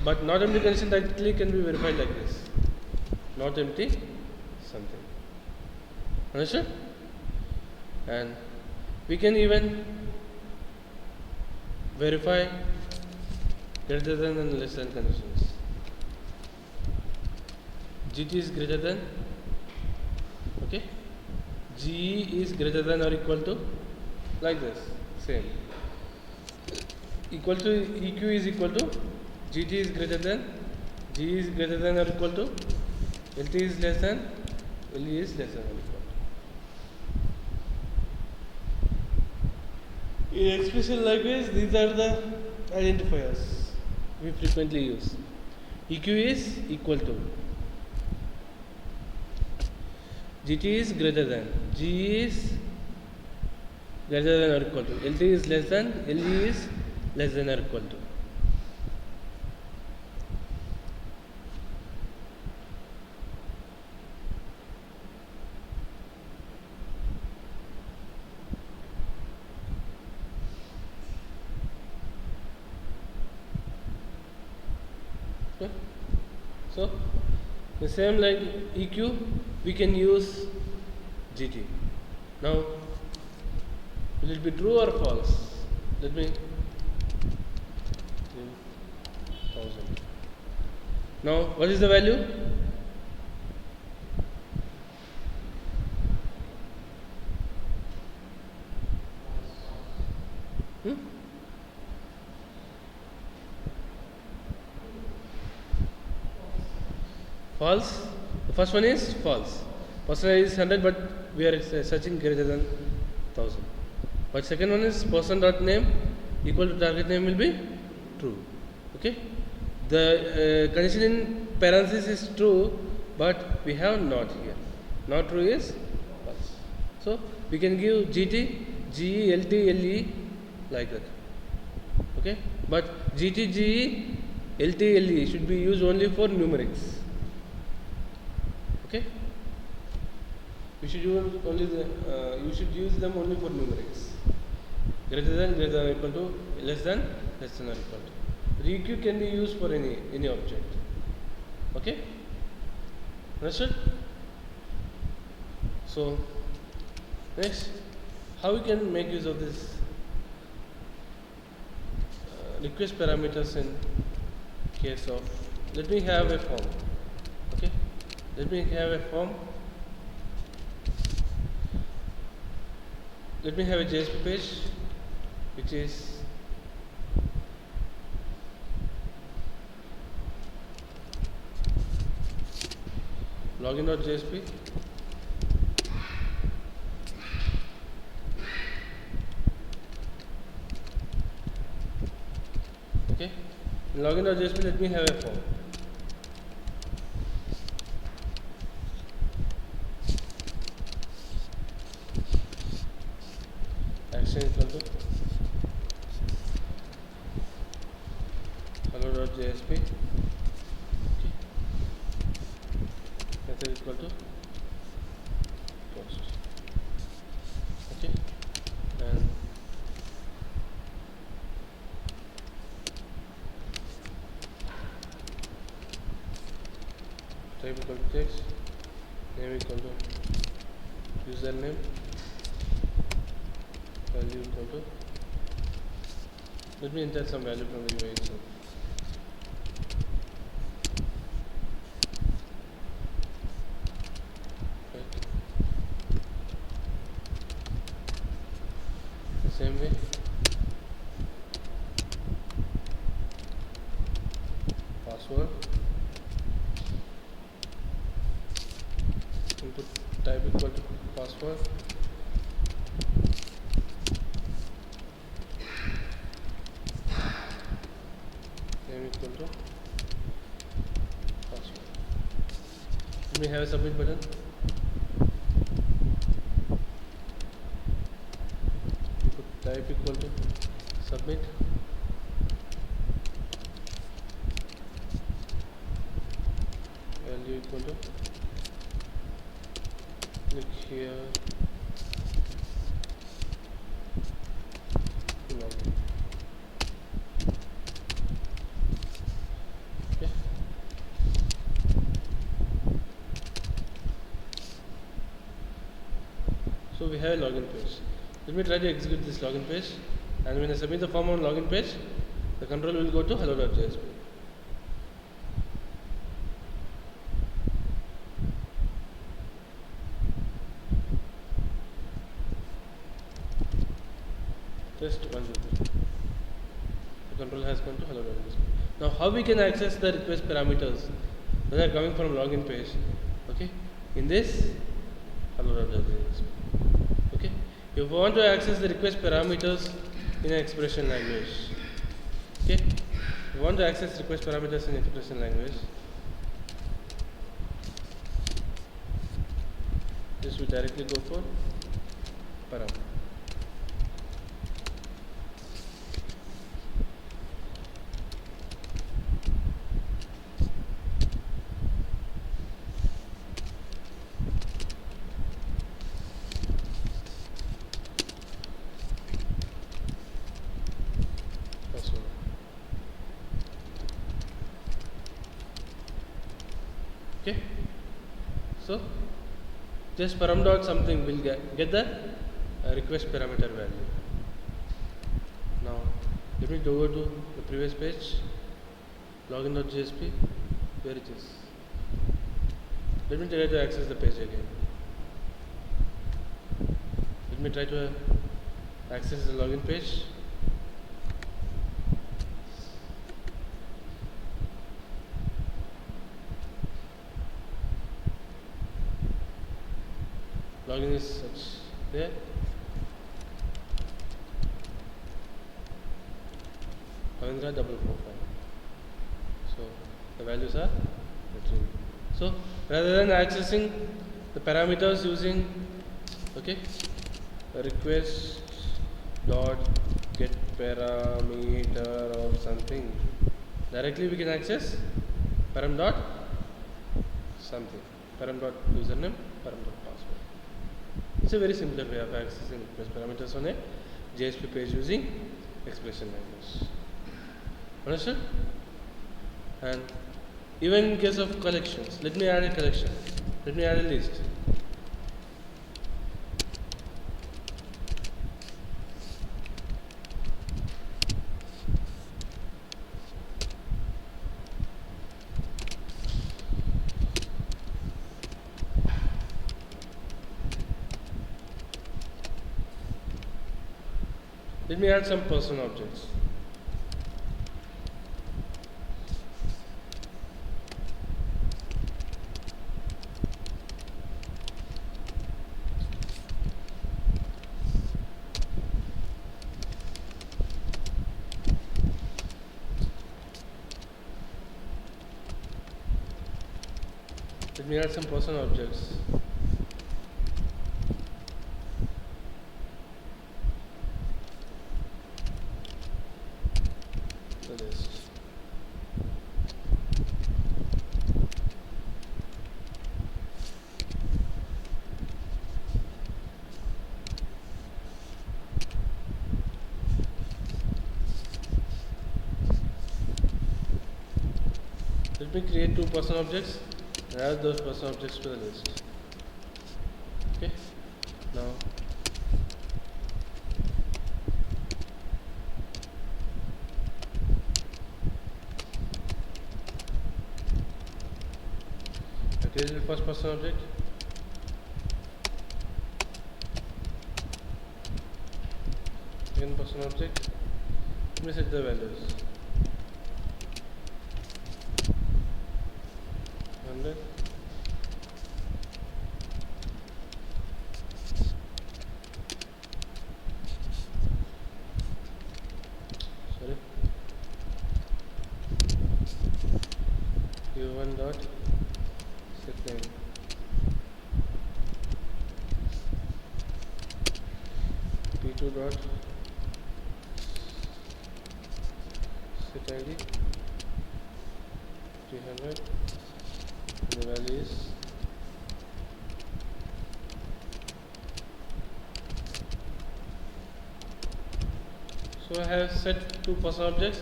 But not empty condition directly can be verified like this. Not empty something. Understood? And we can even verify greater than and less than conditions. GT is greater than, okay, GE is greater than or equal to, like this, same. Equal to EQ is equal to, GT is greater than, GE is greater than or equal to, LT is less than, LE is less than or equal to. In expression like this, these are the identifiers we frequently use. EQ is equal to, GT is greater than, GE is greater than or equal to, LT is less than, LE is less than or equal to. Okay. So the same like EQ, we can use GT. Now, will it be true or false? Let me 1000. Now, what is the value? False. The first one is false. Person is 100, but we are searching greater than 1000. But second one is person.name equal to target name will be true. Okay. The condition in parenthesis is true, but we have not here. Not true is false. So we can give GT, GE, LT, LE like that. Okay. But GT, GE, LT, LE should be used only for numerics. Okay. You should use only you should use them only for numerics. Greater than or equal to, less than or equal to. EQ can be used for any object. Okay. Understood? So next, how we can make use of this request parameters in case of, let me have a form. Okay. Let me have a form. Let me have a JSP page which is login.jsp. Okay. In login.jsp, let me have a form. Action equal to hello.jsp. Okay. Method equal to post. Okay. And type equal to text, name equal to username, value equal to, let me enter some value from the UI itself. Right. The same way, password, input type equal to password, name equal to password. Let me have a submit button. Input type equal to submit. Value equal to, click here, login. Okay. So we have a login page. Let me try to execute this login page, and when I submit the form on login page, the control will go to hello.jsp. Just 1 2 3. The control has gone to hello.jsp. Now how we can access the request parameters Those are coming from login page. Okay, in this hello.js. Okay, if you want to access the request parameters in an expression language, okay, if you want to access request parameters in expression language, just we directly go for param. Okay, so just param dot something will get the request parameter value. Now let me go to the previous page, login.jsp, where it is. Let me try to access the page again. Let me try to access the login page. Login is such there. Ravindra double profile. So the values are retrieved. So rather than accessing the parameters using request dot get parameter or something, directly we can access param dot something, param dot username, param dot password. It's a very simpler way of accessing request parameters on a JSP page using expression language. Understood? And even in case of collections, let me add a collection. Let me add a list. Let me add some person objects. Let me add some person objects. The list. Let me create two person objects and add those person objects to the list. Okay. Now I created the first person object. Second person object. Let me set the values. 100. Sorry. U1 dot set name. P2 dot set ID 300. The value is so I have set two person objects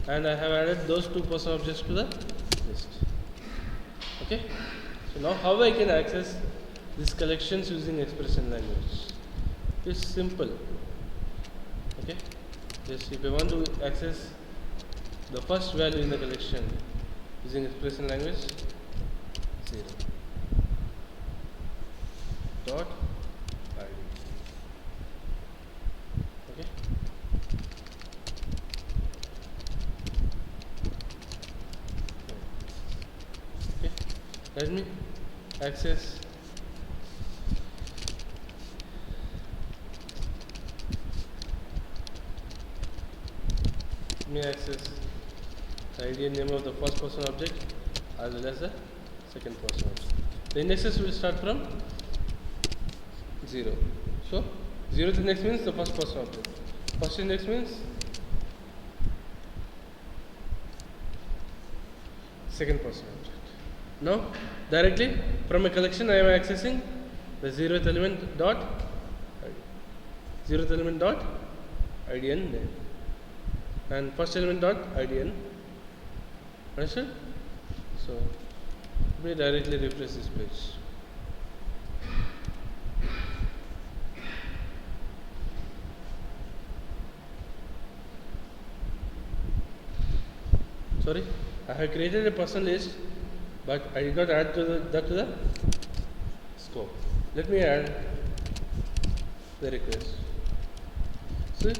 and I have added those two person objects to the list. Okay, so now how I can access these collections using expression language? It's simple. Okay, just if I want to access the first value in the collection using expression language, 0 dot ID. Okay. Okay. let me access the ID and name of the first person object as well as the second person object. The indexes will start from 0. So 0th index means the first person object. First index means second person object. Now directly from a collection I am accessing the 0th element dot ID and name, and first element dot ID and. Understood? So let me directly refresh this page. Sorry, I have created a person list, but I did not add that to the scope. Let me add the request. See,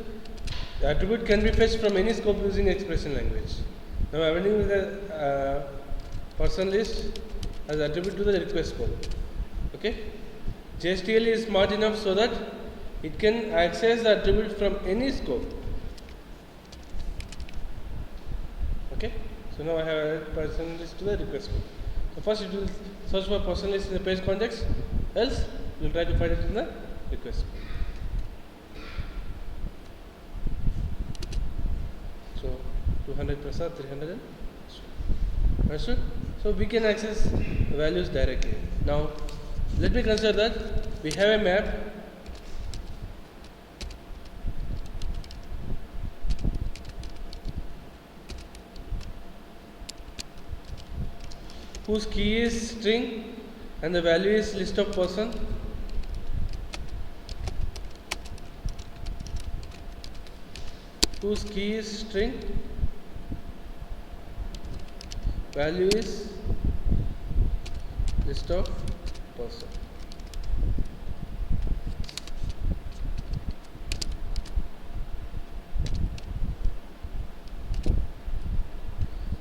the attribute can be fetched from any scope using expression language. Now I am adding the person list as attribute to the request scope. Okay, JSTL is smart enough so that it can access the attribute from any scope. Okay, so now I have added person list to the request scope. So first it will search for person list in the page context, else you will try to find it in the request scope. So 200 prasad, 300 and understood? So we can access the values directly. Now let me consider that we have a map whose key is string and the value is list of person, whose key is string, value is list of person.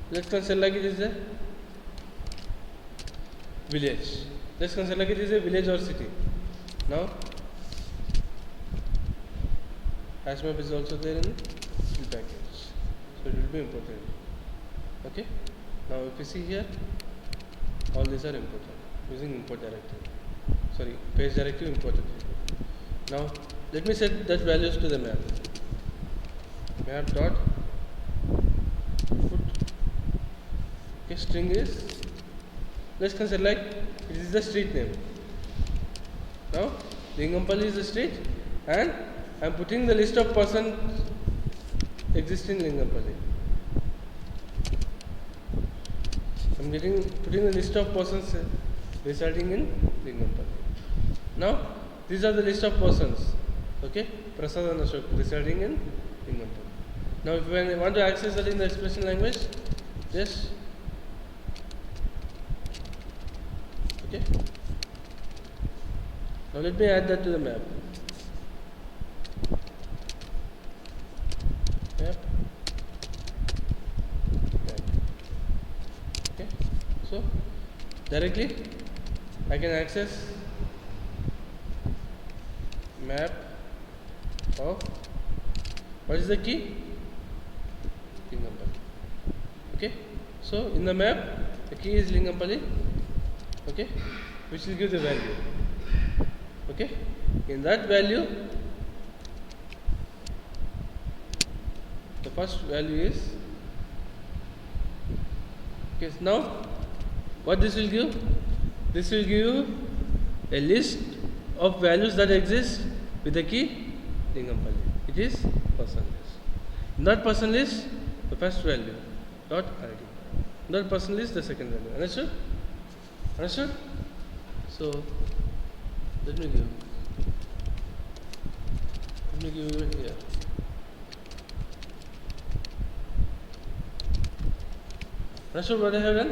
Let's consider like it is a village. Let's consider like it is a village or city. Now hash map is also there in the package, so it will be important. Okay, now if you see here, all these are important using import directive, sorry, page directive imported. Now let me set that values to the map dot put. Okay, string is, let's consider like it is the street name. Now Lingampalli is the street and I am putting the list of persons existing in Lingampalli. I am putting the list of persons residing in Lingampalli. Now these are the list of persons. Okay, Prasad and Ashok residing in Lingampalli. Now if I want to access that in the expression language, just okay. Now let me add that to the map. Okay. So directly I can access map of what is the key? Lingampalli. Okay. So in the map the key is Lingampalli. Okay, which will give the value. Okay, in that value, the first value is. Okay, now what this will give? This will give you a list of values that exist with the key Lingampalli. It is person list. In that person list, the first value dot ID. In that person list, the second value. Understood? Understood? So let me give it here. Understood what I have done?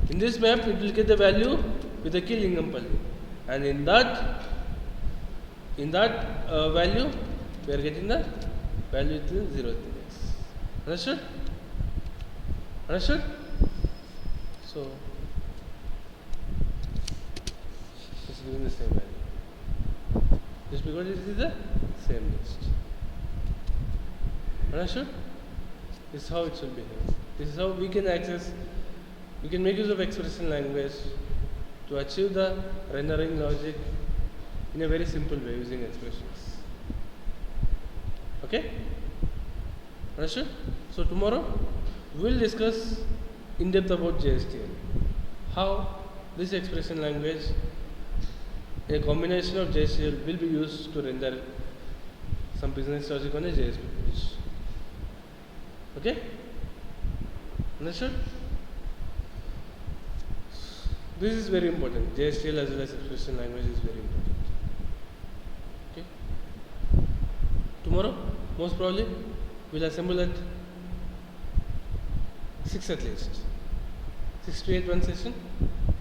In this map it will get the value with the key Lingampalli, and in that value we are getting the value with the 0th index. Understood? Understood? So same value. Just because it is the same list. Understood? This is how it should behave. This is how we can make use of expression language to achieve the rendering logic in a very simple way using expressions. Okay? Understood? So tomorrow we will discuss in depth about JSTL. How this expression language, a combination of JSTL, will be used to render some business logic on a JS page. Okay? Understood? This is very important. JSTL as well as expression language is very important. Okay? Tomorrow, most probably, we'll assemble at 6 at least. 6 to 8 one session,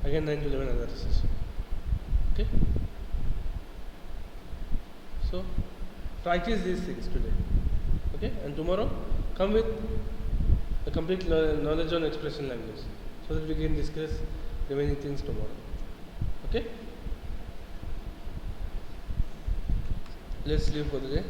again 9 to 11 another session. Okay? So, practice these things today. Okay? And tomorrow, come with a complete knowledge on expression language so that we can discuss remaining things tomorrow. Okay? Let's leave for the day.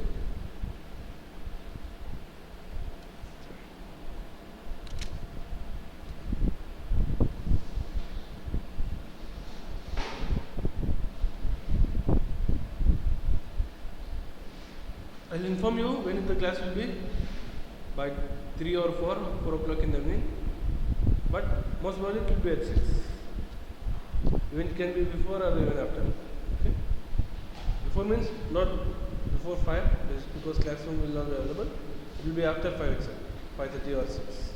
I'll inform you when the class will be by 3 or 4 o'clock in the evening, but most probably it will be at 6. Even it can be before or even after. Okay? Before means not before 5, because classroom will not be available. It will be after 5 exactly, 5:30 or 6.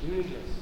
Evening class.